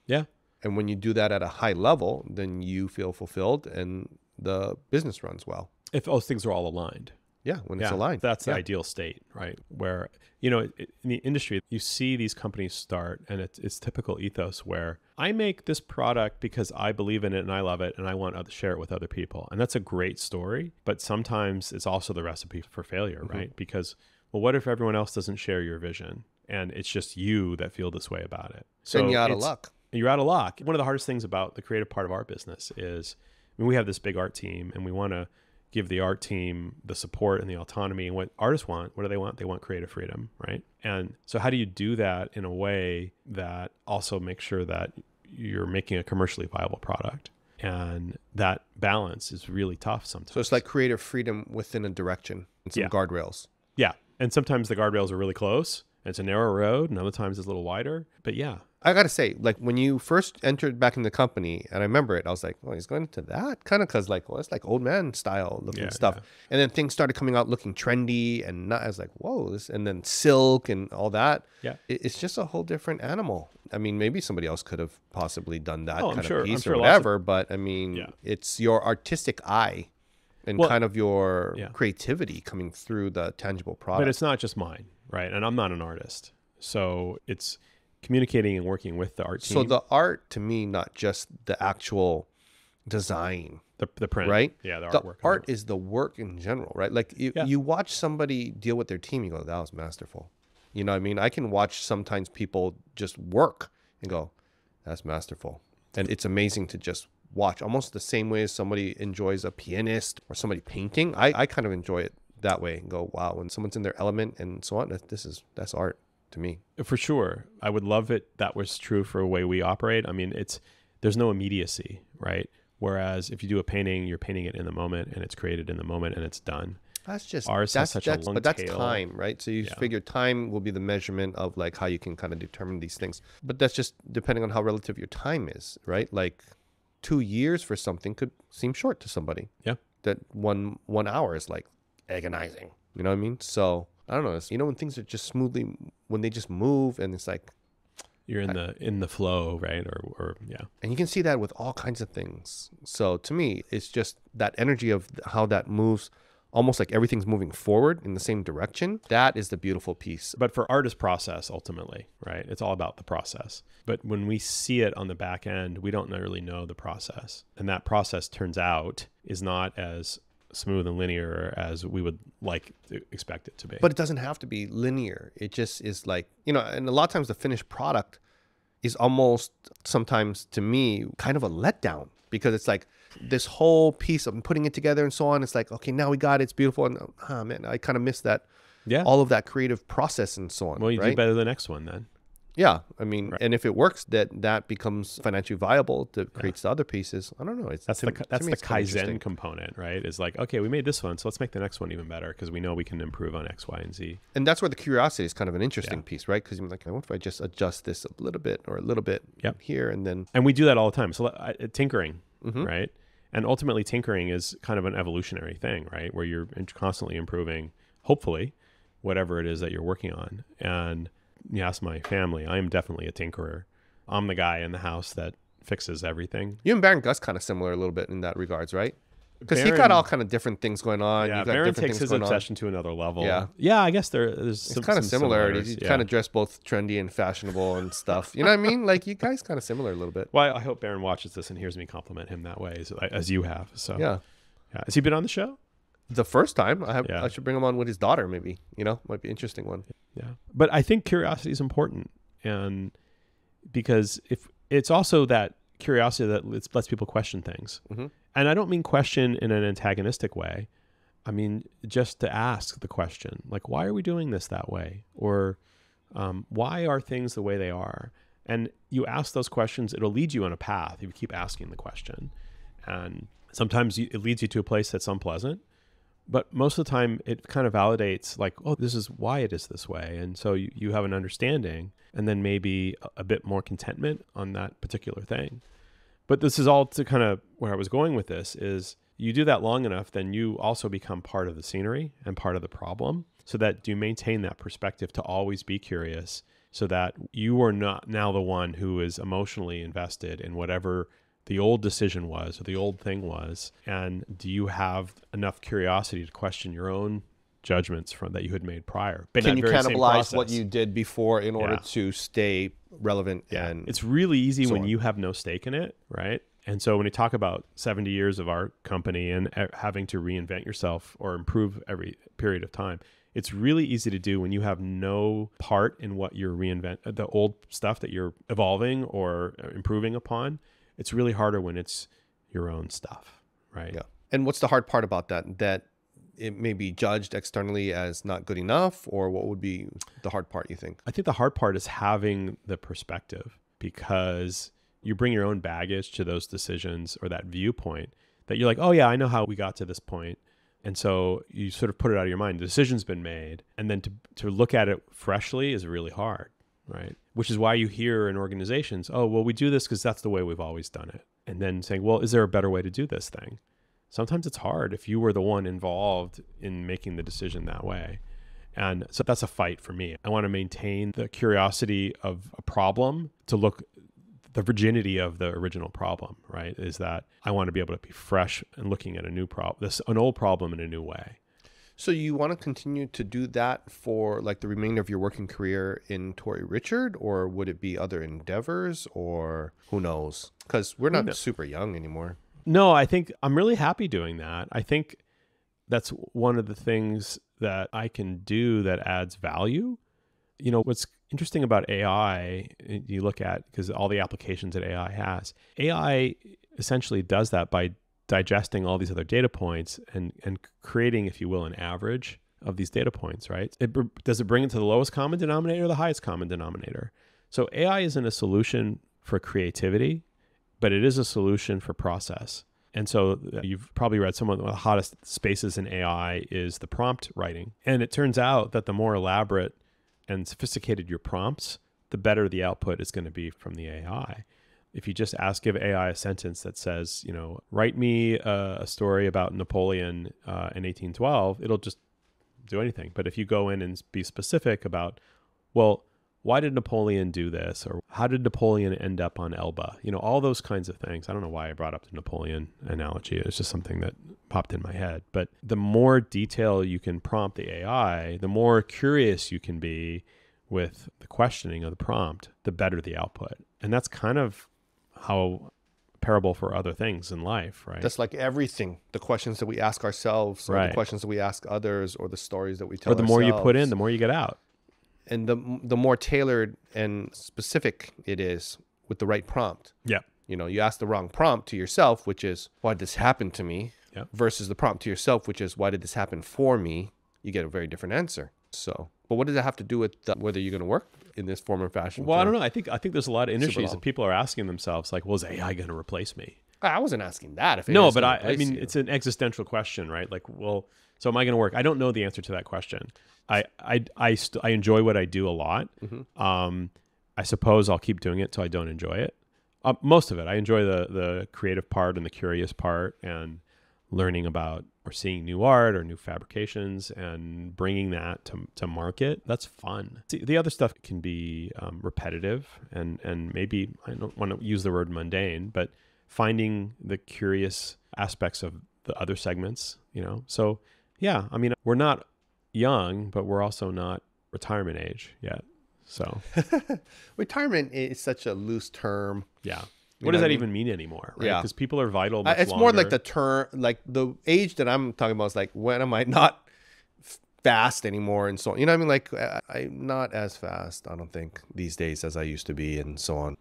Yeah. And when you do that at a high level, then you feel fulfilled and the business runs well. If those things are all aligned. when it's aligned. That's the ideal state, right? Where, in the industry, you see these companies start, and it's typical ethos where I make this product because I believe in it and I love it and I want to share it with other people. And that's a great story, but sometimes it's also the recipe for failure, right? Because, well, what if everyone else doesn't share your vision and it's just you that feel this way about it? So then you're out of luck. You're out of luck. One of the hardest things about the creative part of our business is, we have this big art team and we want to give the art team the support and the autonomy. And what artists want, what do they want? They want creative freedom, right? And so how do you do that in a way that also makes sure that you're making a commercially viable product? And that balance is really tough sometimes. So it's like creative freedom within a direction and some guardrails. Yeah. And sometimes the guardrails are really close. It's a narrow road, and other times it's a little wider. But yeah. I got to say, like when you first entered back in the company, and I remember it, I was like, oh, he's going into that kind of, because like, well, it's like old man style looking stuff. Yeah. And then things started coming out looking trendy, and I was like, whoa, and then silk and all that. Yeah. It's just a whole different animal. I mean, maybe somebody else could have possibly done that kind of piece or whatever, but I mean, it's your artistic eye and kind of your creativity coming through the tangible product. But it's not just mine, right? And I'm not an artist. So it's communicating and working with the art team. So the art, to me, not just the actual design, the print, right? Yeah, the artwork. The art is the work in general, right? Like you watch somebody deal with their team, you go, that was masterful. You know what I mean? I can watch sometimes people just work and go, that's masterful. And it's amazing to just watch, almost the same way as somebody enjoys a pianist or somebody painting. I kind of enjoy it that way and go, wow, when someone's in their element and so on, that's art to me. For sure. I would love it that was true for the way we operate. I mean, there's no immediacy, right? Whereas if you do a painting, you're painting it in the moment and it's created in the moment and it's done. That's just ours has such a long but that's tail. Time, right? So you figure time will be the measurement of like how you can kind of determine these things. But that's just depending on how relative your time is, right? Like 2 years for something could seem short to somebody. Yeah. That one hour is like agonizing. You know what I mean? So I don't know. When things are just smoothly, when they just move and it's like you're in the flow, right? Or yeah. And you can see that with all kinds of things. So to me, it's just that energy of how that moves, almost like everything's moving forward in the same direction. That is the beautiful piece. But for art is process ultimately, right? It's all about the process. But when we see it on the back end, we don't really know the process. And that process turns out is not as smooth and linear as we would like to expect it to be. But it doesn't have to be linear. It just is like, and a lot of times the finished product is almost sometimes to me kind of a letdown, because it's like this whole piece of putting it together and so on. It's like, okay, now we got it. It's beautiful. And man, I kind of miss that. Yeah. All of that creative process and so on. Well, you do better the next one then. Yeah. I mean, and if it works, that becomes financially viable to create the other pieces. I don't know. That's the Kaizen component, right? It's like, okay, we made this one, so let's make the next one even better because we know we can improve on X, Y, and Z. And that's where the curiosity is kind of an interesting piece, right? Because you're like, what if I just adjust this a little bit or a little bit here and then. And we do that all the time. So tinkering, right? And ultimately tinkering is kind of an evolutionary thing, right? Where you're constantly improving, hopefully, whatever it is that you're working on. And you ask my family, I am definitely a tinkerer. I'm the guy in the house that fixes everything. You and Baron Gus kind of similar a little bit in that regards, right? Because he got all kind of different things going on. Yeah, Baron takes his obsession to another level. Yeah, I guess there's some kind of similarities. You kind of dress both trendy and fashionable and stuff. You know what I mean? Like you guys kind of similar a little bit. Well, I hope Baron watches this and hears me compliment him that way as you have. So yeah. Has he been on the show? The first time I should bring him on with his daughter, maybe, might be an interesting one. Yeah. But I think curiosity is important. And because if it's also that curiosity that lets people question things. Mm-hmm. And I don't mean question in an antagonistic way. I mean, just to ask the question, like, why are we doing this that way? Or why are things the way they are? And you ask those questions, it'll lead you on a path if you keep asking the question. And sometimes it leads you to a place that's unpleasant. But most of the time, it kind of validates like, oh, this is why it is this way. And so you have an understanding and then maybe a bit more contentment on that particular thing. But this is all to kind of where I was going with this is you do that long enough, then you also become part of the scenery and part of the problem so that you maintain that perspective to always be curious so that you are not now the one who is emotionally invested in whatever the old decision was or the old thing was. And do you have enough curiosity to question your own judgments from that you had made prior. But Can you that very same cannibalize what process. you did before in order Yeah. to stay relevant? Yeah. And It's really easy so when on. you have no stake in it, right? And so when you talk about 70 years of our company and having to reinvent yourself or improve every period of time, it's really easy to do when you have no part in what you're the old stuff that you're evolving or improving upon. It's really harder when it's your own stuff, right? Yeah. And what's the hard part about that? That it may be judged externally as not good enough, or what would be the hard part, you think? I think the hard part is having the perspective, because you bring your own baggage to those decisions or that viewpoint that you're like, oh yeah, I know how we got to this point. And so you sort of put it out of your mind. The decision's been made. And then to look at it freshly is really hard, right? Which is why you hear in organizations, oh, well, we do this because that's the way we've always done it. And then saying, well, is there a better way to do this thing? Sometimes it's hard if you were the one involved in making the decision that way. And so that's a fight for me. I want to maintain the curiosity of a problem, to look the virginity of the original problem, right? Is that I want to be able to be fresh and looking at a new problem, an old problem in a new way. So you want to continue to do that for like the remainder of your working career in Tori Richard, or would it be other endeavors, or who knows? Because we're not super young anymore. No, I think I'm really happy doing that. I think that's one of the things that I can do that adds value. You know, what's interesting about AI, you look at, because all the applications that AI essentially does that by digesting all these other data points and creating, if you will, an average of these data points, right? Does it bring it to the lowest common denominator or the highest common denominator? So AI isn't a solution for creativity, but it is a solution for process. And so you've probably read some of the hottest spaces in AI is the prompt writing. And it turns out that the more elaborate and sophisticated your prompts, the better the output is going to be from the AI. If you just give AI a sentence that says, write me a story about Napoleon in 1812, it'll just do anything. But if you go in and be specific about, well, why did Napoleon do this? Or how did Napoleon end up on Elba? All those kinds of things. I don't know why I brought up the Napoleon analogy. It's just something that popped in my head. But the more detail you can prompt the AI, the more curious you can be with the questioning of the prompt, the better the output. And that's kind of how parable for other things in life, right? That's like everything. The questions that we ask ourselves, or Right. the questions that we ask others, or the stories that we tell Or the more you put in, ourselves. the more you get out. And the more tailored and specific it is with the right prompt. Yeah. You ask the wrong prompt to yourself, which is, why did this happen to me? Yep. Versus the prompt to yourself, which is, why did this happen for me? You get a very different answer. So, but what does that have to do with whether you're going to work in this form or fashion? Well, I don't know. I think there's a lot of industries long. that people are asking themselves, like, well, is AI going to replace me? I wasn't asking that. If it No, is but gonna I replace mean, you. it's an existential question, right? Like, well, so am I going to work? I don't know the answer to that question. I enjoy what I do a lot. Mm-hmm. I suppose I'll keep doing it till I don't enjoy it. Most of it. I enjoy the creative part and the curious part and learning about or seeing new art or new fabrications and bringing that to market. That's fun. See, the other stuff can be repetitive and maybe, I don't want to use the word mundane, but finding the curious aspects of the other segments, So yeah, I mean, we're not young, but we're also not retirement age yet. So Retirement is such a loose term. yeah. You What know does what I that mean? even mean anymore? Right? Yeah. Because people are vital. Much It's more like the term, like the age that I'm talking about is like, when am I not fast anymore and so on. You know what I mean? Like, I'm not as fast, I don't think, these days as I used to be and so on.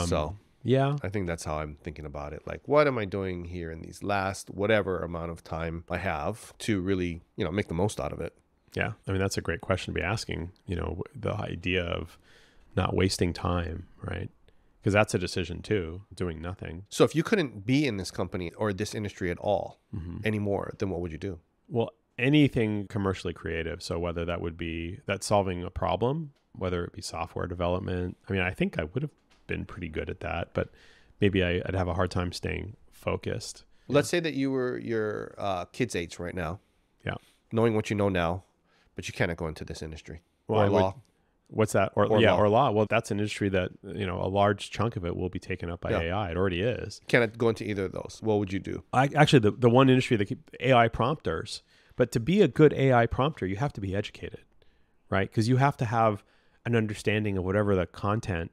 So yeah, I think that's how I'm thinking about it. Like, what am I doing here in these last whatever amount of time I have to really, make the most out of it? yeah. I mean, that's a great question to be asking, the idea of not wasting time, right? Because that's a decision too, doing nothing. So if you couldn't be in this company or this industry at all anymore, then what would you do? Well, anything commercially creative. So whether that would be that solving a problem, whether it be software development. I mean, I think I would have been pretty good at that, but maybe I'd have a hard time staying focused. Let's say that you were your kid's age right now. Yeah. Knowing what you know now, but you cannot go into this industry. Well, or law. What's that? Or law. Or law. Well, that's an industry that, a large chunk of it will be taken up by AI. It already is. Cannot go into either of those. What would you do? Actually, the one industry that AI prompters But to be a good AI prompter, you have to be educated, right? Because you have to have an understanding of whatever the content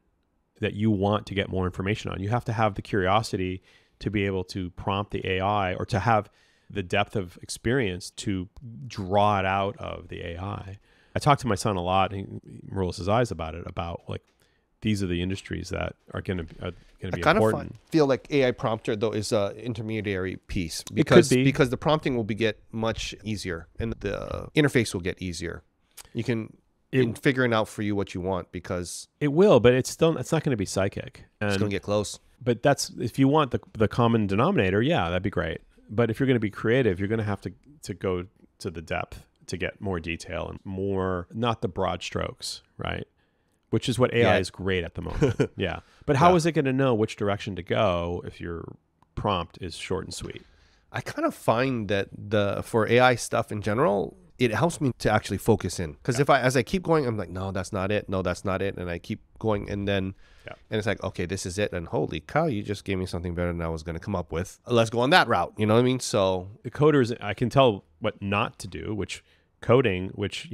that you want to get more information on. You have to have the curiosity to be able to prompt the AI, or to have the depth of experience to draw it out of the AI. I talk to my son a lot, and he rolls his eyes about it, about like, these are the industries that are going to be I important. Feel like AI prompter though is a intermediary piece, because the prompting will get much easier and the interface will get easier. You can in figuring out for you what you want, because it will, but it's not going to be psychic. And, it's going to get close. But that's, if you want the common denominator, yeah, that'd be great. But if you're going to be creative, you're going to have to go to the depth to get more detail and more, not the broad strokes, right? Which is what AI is great at the moment. Yeah. But how is it going to know which direction to go if your prompt is short and sweet? I kind of find that for AI stuff in general, it helps me to actually focus in. Because as I keep going, I'm like, no, that's not it. No, that's not it. And I keep going, and then and it's like, okay, this is it. And holy cow, you just gave me something better than I was going to come up with. Let's go on that route. You know what I mean? So the coders, I can tell what not to do, which coding, which,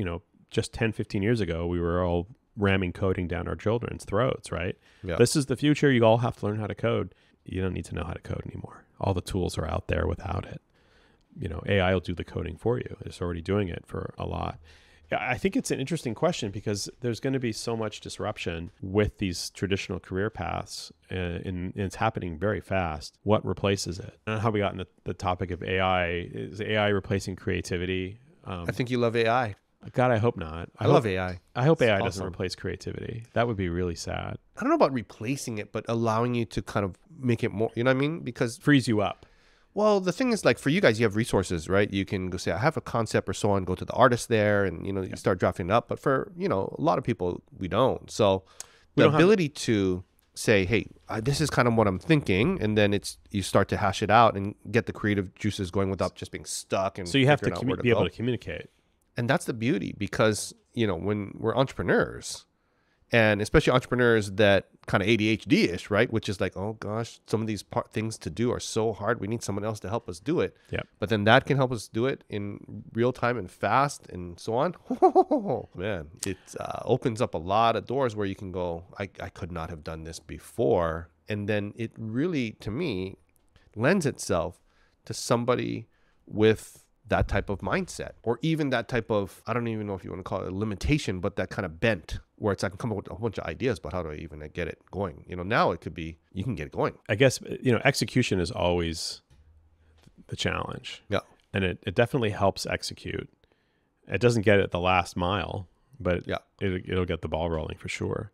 just 10, 15 years ago, we were all ramming coding down our children's throats, right? Yeah. This is the future. You all have to learn how to code. You don't need to know how to code anymore. All the tools are out there without it. AI will do the coding for you. It's already doing it for a lot. I think it's an interesting question, because there's going to be so much disruption with these traditional career paths, and it's happening very fast. What replaces it? I don't know how we got into the topic of AI. Is AI replacing creativity? I think you love AI. God, I hope not. I love AI. I hope AI doesn't replace creativity. That would be really sad. I don't know about replacing it, but allowing you to kind of make it more, you know what I mean? Because frees you up. Well, the thing is, like, for you guys, you have resources, right? You can go say, I have a concept or so on, go to the artist there, and, you start drafting it up. But for, a lot of people, we don't. So the ability to say, hey, this is kind of what I'm thinking. And then you start to hash it out and get the creative juices going without just being stuck. And so you have to be able to communicate. And that's the beauty, because, when we're entrepreneurs, and especially entrepreneurs that kind of ADHD-ish, right? Which is like, oh gosh, some of these things to do are so hard. We need someone else to help us do it. Yeah. But then that can help us do it in real time and fast and so on. Man, it opens up a lot of doors where you can go, I could not have done this before. And then it really, to me, lends itself to somebody with that type of mindset, or even that type of, I don't even know if you want to call it a limitation, but that kind of bent where it's, I can come up with a whole bunch of ideas, but how do I even get it going? Now it could be, you can get it going. I guess, execution is always the challenge. Yeah. And it definitely helps execute. It doesn't get it the last mile, but it'll get the ball rolling for sure.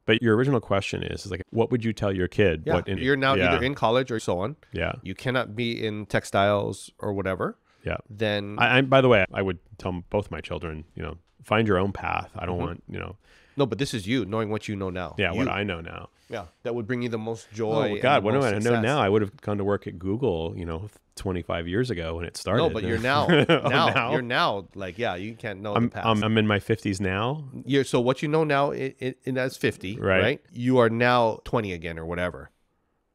But your original question is like, what would you tell your kid? Yeah. You're now either in college or so on. Yeah. You cannot be in textiles or whatever. Yeah. Then I by the way, I would tell both my children, find your own path. I don't want, No, but this is you knowing what you know now. Yeah. What I know now. Yeah. That would bring you the most joy. Oh God. What do I know now? I would have gone to work at Google, 25 years ago when it started. No, but you're now, you're now like, you can't know the past. I'm in my 50s now. So what you know now, that's 50, right? You are now 20 again or whatever.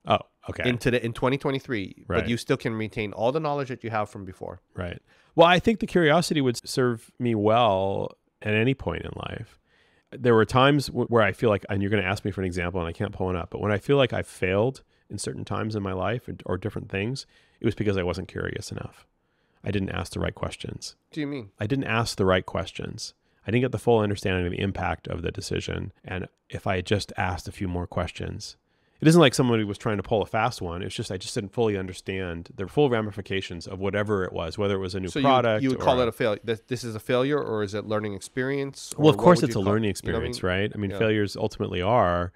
Oh, okay. In 2023, right. But you still can retain all the knowledge that you have from before. Right. Well, I think the curiosity would serve me well at any point in life. There were times where I feel like, and you're going to ask me for an example and I can't pull one up, but when I feel like I've failed in certain times in my life or different things, it was because I wasn't curious enough. I didn't ask the right questions. What do you mean? I didn't ask the right questions. I didn't get the full understanding of the impact of the decision. And if I had just asked a few more questions, it isn't like somebody was trying to pull a fast one. It's just I just didn't fully understand the full ramifications of whatever it was, whether it was a new product. You would call it a failure. This is a failure, or is it learning experience? Well, of course it's a learning experience, right? I mean, failures ultimately are,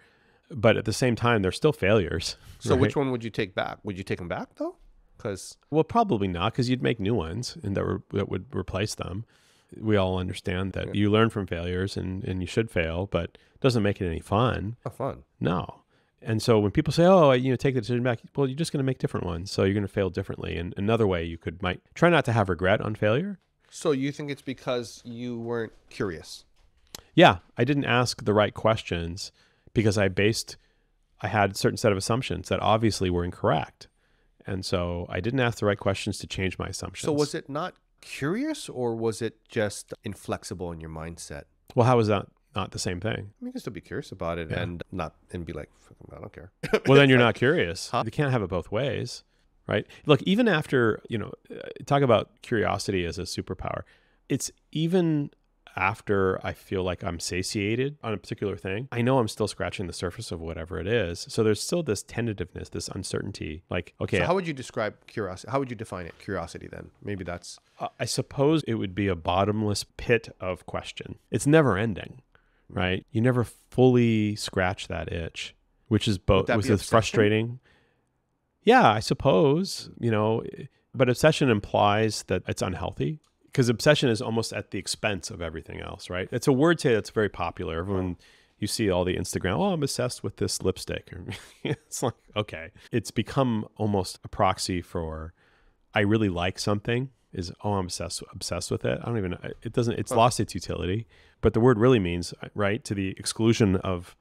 but at the same time, they're still failures. So which one would you take back? Would you take them back though? Well, probably not, because you'd make new ones and that would replace them. We all understand that you learn from failures and you should fail, but it doesn't make it any fun. Not fun. No. And so when people say, oh, take the decision back, well, you're just going to make different ones. So you're going to fail differently. And another way you might try not to have regret on failure. So you think it's because you weren't curious? Yeah. I didn't ask the right questions because I had a certain set of assumptions that obviously were incorrect. And so I didn't ask the right questions to change my assumptions. So was it not curious, or was it just inflexible in your mindset? Well, how is that not the same thing? I mean, you can still be curious about it and be like, I don't care. Well, then you're not curious. You can't have it both ways, right? Look, even after, talk about curiosity as a superpower. It's even after I feel like I'm satiated on a particular thing, I know I'm still scratching the surface of whatever it is. So there's still this tentativeness, this uncertainty. Like, okay. So how would you describe curiosity? How would you define it? Curiosity then? Maybe that's... I suppose it would be a bottomless pit of question. It's never ending, right? You never fully scratch that itch, which is which is frustrating. Yeah, I suppose, but obsession implies that it's unhealthy. Because obsession is almost at the expense of everything else, right? It's a word today that's very popular. Everyone, you see all the Instagram, I'm obsessed with this lipstick. It's like, okay. It's become almost a proxy for, I really like something, is, I'm obsessed with it. I don't even know. It's lost its utility. But the word really means, right, to the exclusion of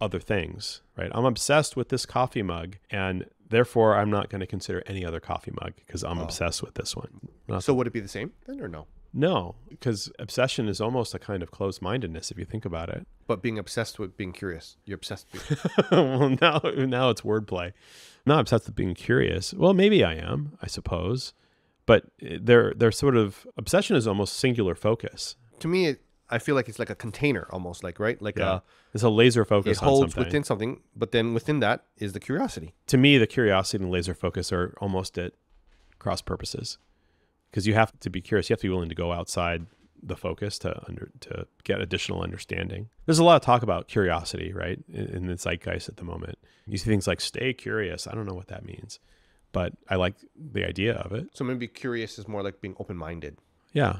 other things, right? I'm obsessed with this coffee mug, and therefore I'm not going to consider any other coffee mug because I'm obsessed with this one. So would it be the same then, or no? No, because obsession is almost a kind of closed-mindedness if you think about it. But being obsessed with being curious, you're obsessed with well, now it's wordplay. I'm not obsessed with being curious. Well, maybe I am, I suppose. But they're sort of, obsession is almost singular focus. To me, I feel like it's like a container almost, like, right? Like it's a laser focus on something. It holds within something, but then within that is the curiosity. To me, the curiosity and the laser focus are almost at cross purposes. Because you have to be curious. You have to be willing to go outside the focus to get additional understanding. There's a lot of talk about curiosity, right, in the zeitgeist at the moment. You see things like stay curious. I don't know what that means, but I like the idea of it. So maybe curious is more like being open-minded. Yeah.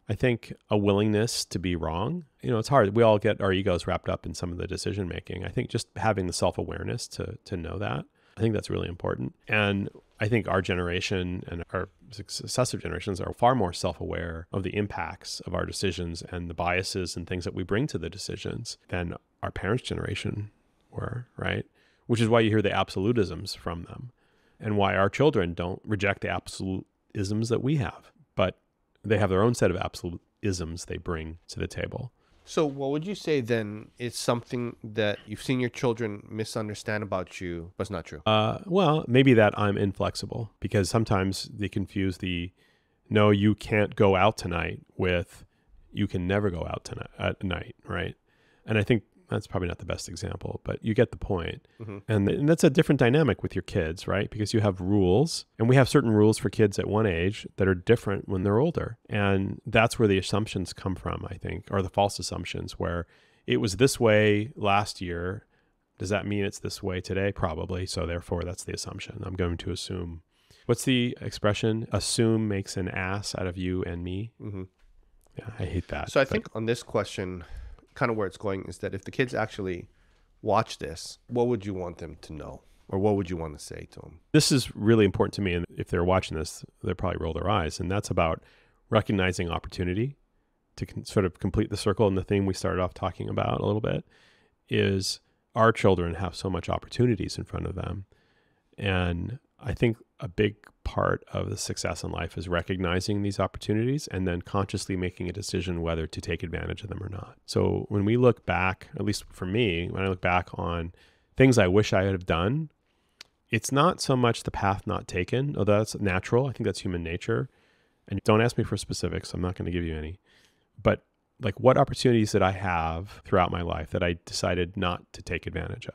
I think a willingness to be wrong, it's hard. We all get our egos wrapped up in some of the decision making. I think just having the self-awareness to know that, I think that's really important. And I think our generation and our successive generations are far more self-aware of the impacts of our decisions and the biases and things that we bring to the decisions than our parents' generation were, right? Which is why you hear the absolutisms from them and why our children don't reject the absolutisms that we have. But they have their own set of absolutisms they bring to the table. So what would you say then is something that you've seen your children misunderstand about you, but it's not true? Well, maybe that I'm inflexible, because sometimes they confuse no, you can't go out tonight with you can never go out tonight at night, right? And I think that's probably not the best example, but you get the point. Mm-hmm. And that's a different dynamic with your kids, right? Because you have rules, and we have certain rules for kids at one age that are different when they're older. And that's where the assumptions come from, I think, or the false assumptions, where it was this way last year. Does that mean it's this way today? Probably. So therefore, that's the assumption. I'm going to assume. What's the expression? Assume makes an ass out of you and me. Mm-hmm. Yeah, I hate that. So I think on this question, kind of where it's going is that if the kids actually watch this, what would you want them to know? Or what would you want to say to them? This is really important to me. And if they're watching this, they'll probably roll their eyes. And that's about recognizing opportunity to sort of complete the circle. And the theme we started off talking about a little bit is our children have so much opportunities in front of them. And I think a big part of the success in life is recognizing these opportunities and then consciously making a decision whether to take advantage of them or not. So when we look back, at least for me, when I look back on things I wish I had have done, it's not so much the path not taken, although that's natural. I think that's human nature. And don't ask me for specifics. I'm not going to give you any. But like, what opportunities did I have throughout my life that I decided not to take advantage of?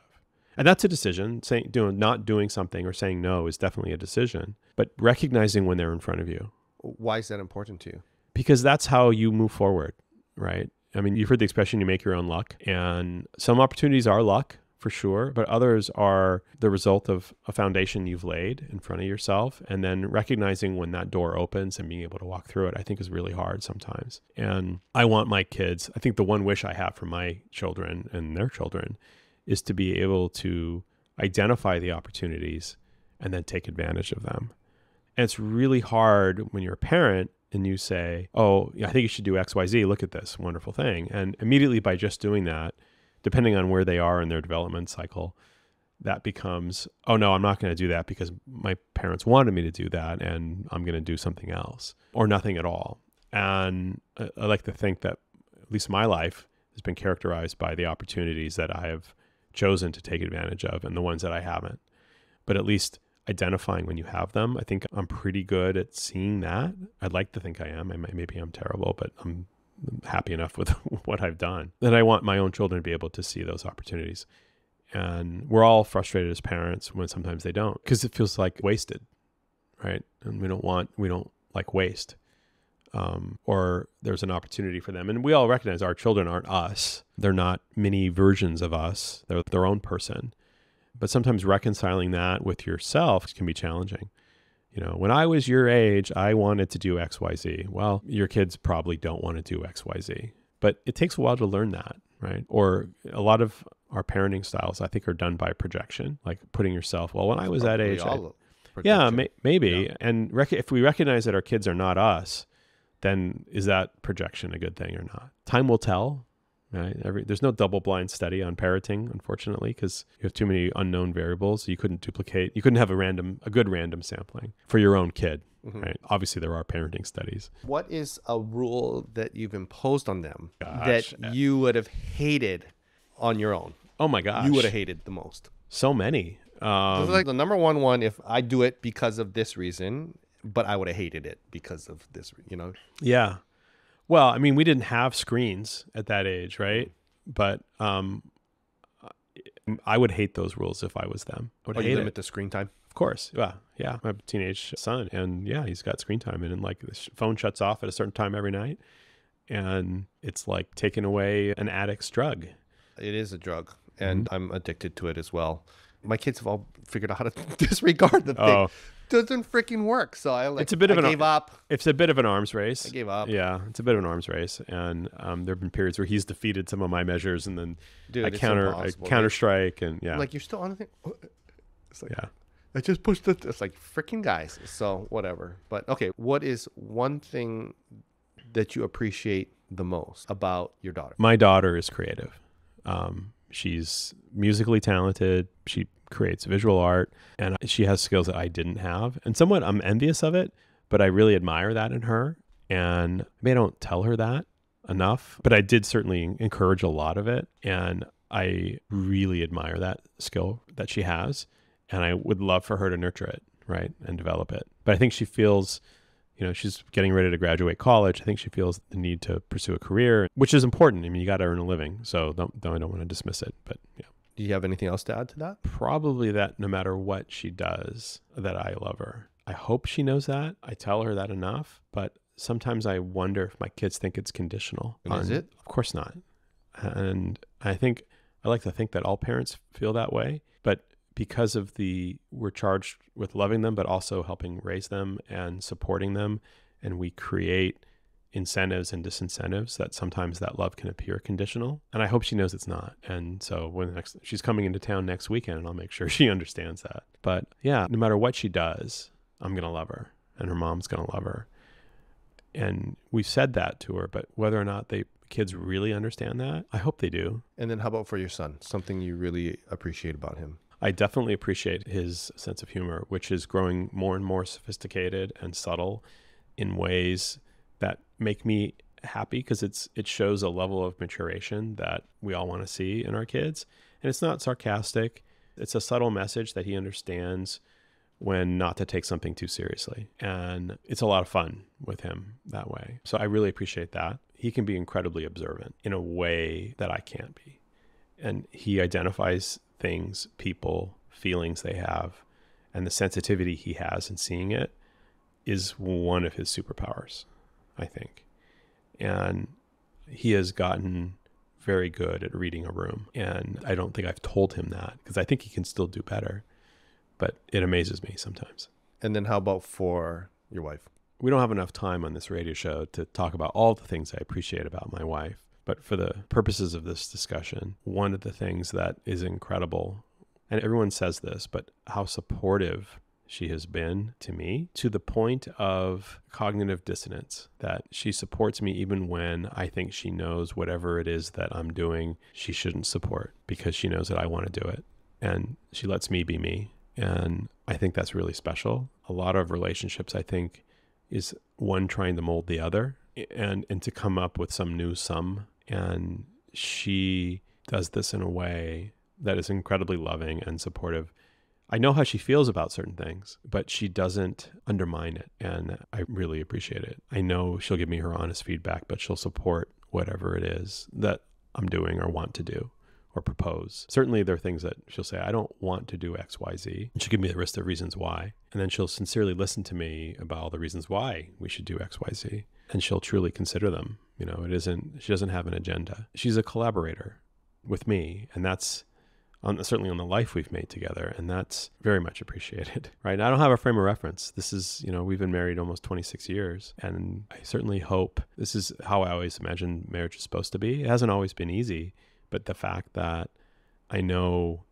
And that's a decision. Not doing something or saying no is definitely a decision. But recognizing when they're in front of you. Why is that important to you? Because that's how you move forward, right? I mean, you've heard the expression, you make your own luck. And some opportunities are luck, for sure, but others are the result of a foundation you've laid in front of yourself. And then recognizing when that door opens and being able to walk through it, I think is really hard sometimes. And I want my kids, I think the one wish I have for my children and their children is to be able to identify the opportunities and then take advantage of them. And it's really hard when you're a parent and you say, oh, I think you should do X, Y, Z. Look at this wonderful thing. And immediately by just doing that, depending on where they are in their development cycle, that becomes, oh no, I'm not going to do that because my parents wanted me to do that and I'm going to do something else or nothing at all. And I like to think that at least my life has been characterized by the opportunities that I have chosen to take advantage of and the ones that I haven't. But at least identifying when you have them, I think I'm pretty good at seeing that. I'd like to think I am. Maybe I'm terrible, but I'm happy enough with what I've done. And I want my own children to be able to see those opportunities. And we're all frustrated as parents when sometimes they don't, because it feels like wasted, right? And we don't like waste. Or there's an opportunity for them. And we all recognize our children aren't us. They're not mini versions of us. They're their own person. But sometimes reconciling that with yourself can be challenging. You know, when I was your age, I wanted to do X, Y, Z. Well, your kids probably don't want to do X, Y, Z. But it takes a while to learn that, right? Or a lot of our parenting styles, I think, are done by projection, like putting yourself, well, when I was that age, maybe. Yeah. And if we recognize that our kids are not us, then is that projection a good thing or not? Time will tell, right? There's no double-blind study on parenting, unfortunately, because you have too many unknown variables. You couldn't have a good random sampling for your own kid, right? Obviously, there are parenting studies. What is a rule that you've imposed on them that you would have hated on your own? Oh my gosh. You would have hated the most. So many. Like the number one, if I do it because of this reason, but I would have hated it because of this, Yeah. Well, I mean, we didn't have screens at that age, right? But I would hate those rules if I was them. I would hate limit the screen time? Of course. Yeah. I have a teenage son, and yeah, he's got screen time, and like the phone shuts off at a certain time every night, and it's like taking away an addict's drug. It is a drug, and I'm addicted to it as well. My kids have all figured out how to disregard the thing. Doesn't freaking work. So I gave up. It's a bit of an arms race. I gave up. Yeah, it's a bit of an arms race, and there have been periods where he's defeated some of my measures, and then I counter strike, and yeah. Like, you're still on the thing. It's like, yeah, I just pushed it. It's like, freaking guys. So whatever. But okay, what is one thing that you appreciate the most about your daughter? My daughter is creative. She's musically talented. She creates visual art, and she has skills that I didn't have. And somewhat I'm envious of it, but I really admire that in her. And maybe I don't tell her that enough, but I did certainly encourage a lot of it. And I really admire that skill that she has. And I would love for her to nurture it, right, and develop it. But I think she feels, she's getting ready to graduate college. I think she feels the need to pursue a career, which is important. I mean, you got to earn a living. So I don't want to dismiss it, but yeah. Do you have anything else to add to that? Probably that no matter what she does, that I love her. I hope she knows that. I tell her that enough, but sometimes I wonder if my kids think it's conditional. And is it? Of course not. And I like to think that all parents feel that way, but because we're charged with loving them, but also helping raise them and supporting them, and we create incentives and disincentives, that sometimes that love can appear conditional. And I hope she knows it's not. And so she's coming into town next weekend, and I'll make sure she understands that. But yeah, no matter what she does, I'm going to love her, and her mom's going to love her. And we've said that to her, but whether or not kids really understand that, I hope they do. And then how about for your son? Something you really appreciate about him? I definitely appreciate his sense of humor, which is growing more and more sophisticated and subtle in ways that make me happy, because it shows a level of maturation that we all want to see in our kids. And it's not sarcastic. It's a subtle message that he understands when not to take something too seriously. And it's a lot of fun with him that way. So I really appreciate that. He can be incredibly observant in a way that I can't be. And he identifies things, people, feelings they have, and the sensitivity he has in seeing it is one of his superpowers, I think. And he has gotten very good at reading a room. And I don't think I've told him that, because I think he can still do better. But it amazes me sometimes. And then how about for your wife? We don't have enough time on this radio show to talk about all the things I appreciate about my wife. But for the purposes of this discussion, one of the things that is incredible, and everyone says this, but how supportive she has been to me, to the point of cognitive dissonance, that she supports me even when I think she knows whatever it is that I'm doing, she shouldn't support, because she knows that I want to do it. and she lets me be me. And I think that's really special. A lot of relationships, I think, is one trying to mold the other and to come up with some new sum. And she does this in a way that is incredibly loving and supportive. I know how she feels about certain things, but she doesn't undermine it. And I really appreciate it. I know she'll give me her honest feedback, but she'll support whatever it is that I'm doing or want to do or propose. Certainly there are things that she'll say, I don't want to do X, Y, Z. And she'll give me the list of reasons why. And then she'll sincerely listen to me about all the reasons why we should do X, Y, Z. And she'll truly consider them. You know, she doesn't have an agenda. She's a collaborator with me. And that's certainly on the life we've made together. And that's very much appreciated, right? I don't have a frame of reference. This is, we've been married almost 26 years. And I certainly hope this is how I always imagined marriage is supposed to be. It hasn't always been easy, but the fact that I know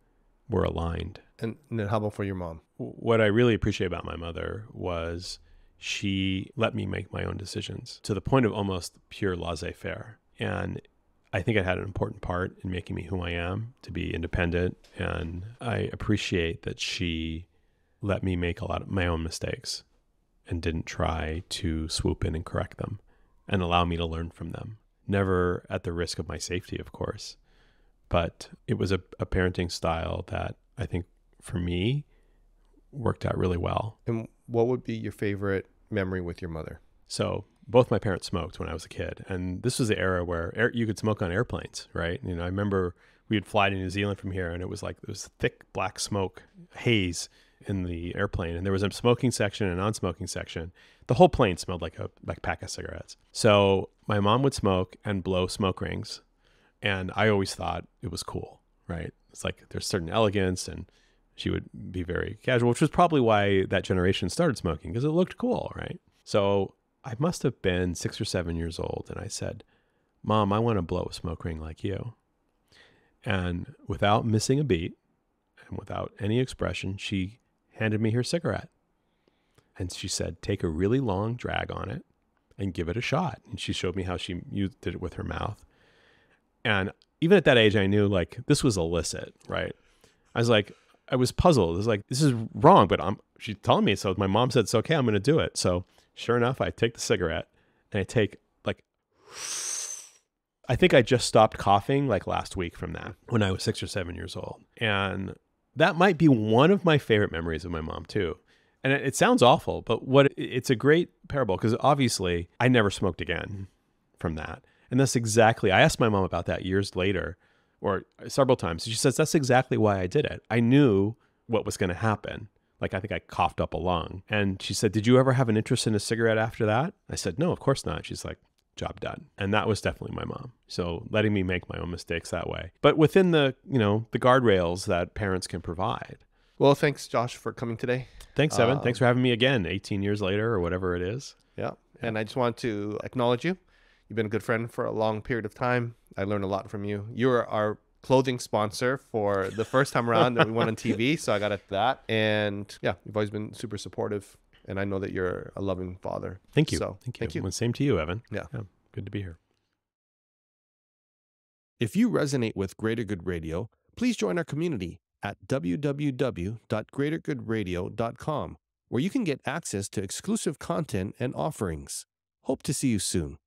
we're aligned. And then how about for your mom? What I really appreciate about my mother was she let me make my own decisions to the point of almost pure laissez-faire. And I think it had an important part in making me who I am, to be independent. And I appreciate that she let me make a lot of my own mistakes and didn't try to swoop in and correct them and allow me to learn from them. Never at the risk of my safety, of course. But it was a parenting style that I think for me worked out really well. And what would be your favorite memory with your mother? So both my parents smoked when I was a kid. And this was the era where you could smoke on airplanes, right? I remember we would fly to New Zealand from here, and it was thick black smoke, haze in the airplane. And there was a smoking section and a non-smoking section. The whole plane smelled like a pack of cigarettes. So my mom would smoke and blow smoke rings. And I always thought it was cool, right? It's like there's certain elegance, and she would be very casual, which was probably why that generation started smoking, because it looked cool, right? So I must have been 6 or 7 years old, and I said, Mom, I want to blow a smoke ring like you. And without missing a beat and without any expression, she handed me her cigarette. And she said, take a really long drag on it and give it a shot. And she showed me how she did it with her mouth. And even at that age, I knew this was illicit, right? I was puzzled. It was like, this is wrong, but she's telling me. So my mom said, it's okay, I'm going to do it. So sure enough, I take the cigarette and I take I think I just stopped coughing last week from that when I was 6 or 7 years old. And that might be one of my favorite memories of my mom too. And it sounds awful, but it's a great parable, because obviously I never smoked again from that. And that's exactly, I asked my mom about that years later, or several times. She says, that's exactly why I did it. I knew what was going to happen. I think I coughed up a lung. And she said, did you ever have an interest in a cigarette after that? I said, no, of course not. She's like, job done. And that was definitely my mom. So letting me make my own mistakes that way, but within the guardrails that parents can provide. Well, thanks, Josh, for coming today. Thanks, Evan. Thanks for having me again, 18 years later or whatever it is. Yeah. And I just want to acknowledge you. You've been a good friend for a long period of time. I learned a lot from you. You were our clothing sponsor for the first time around that we went on TV. So I got at that. And yeah, you've always been super supportive. And I know that you're a loving father. Thank you. So, thank you. Well, same to you, Evan. Yeah. Good to be here. If you resonate with Greater Good Radio, please join our community at www.greatergoodradio.com, where you can get access to exclusive content and offerings. Hope to see you soon.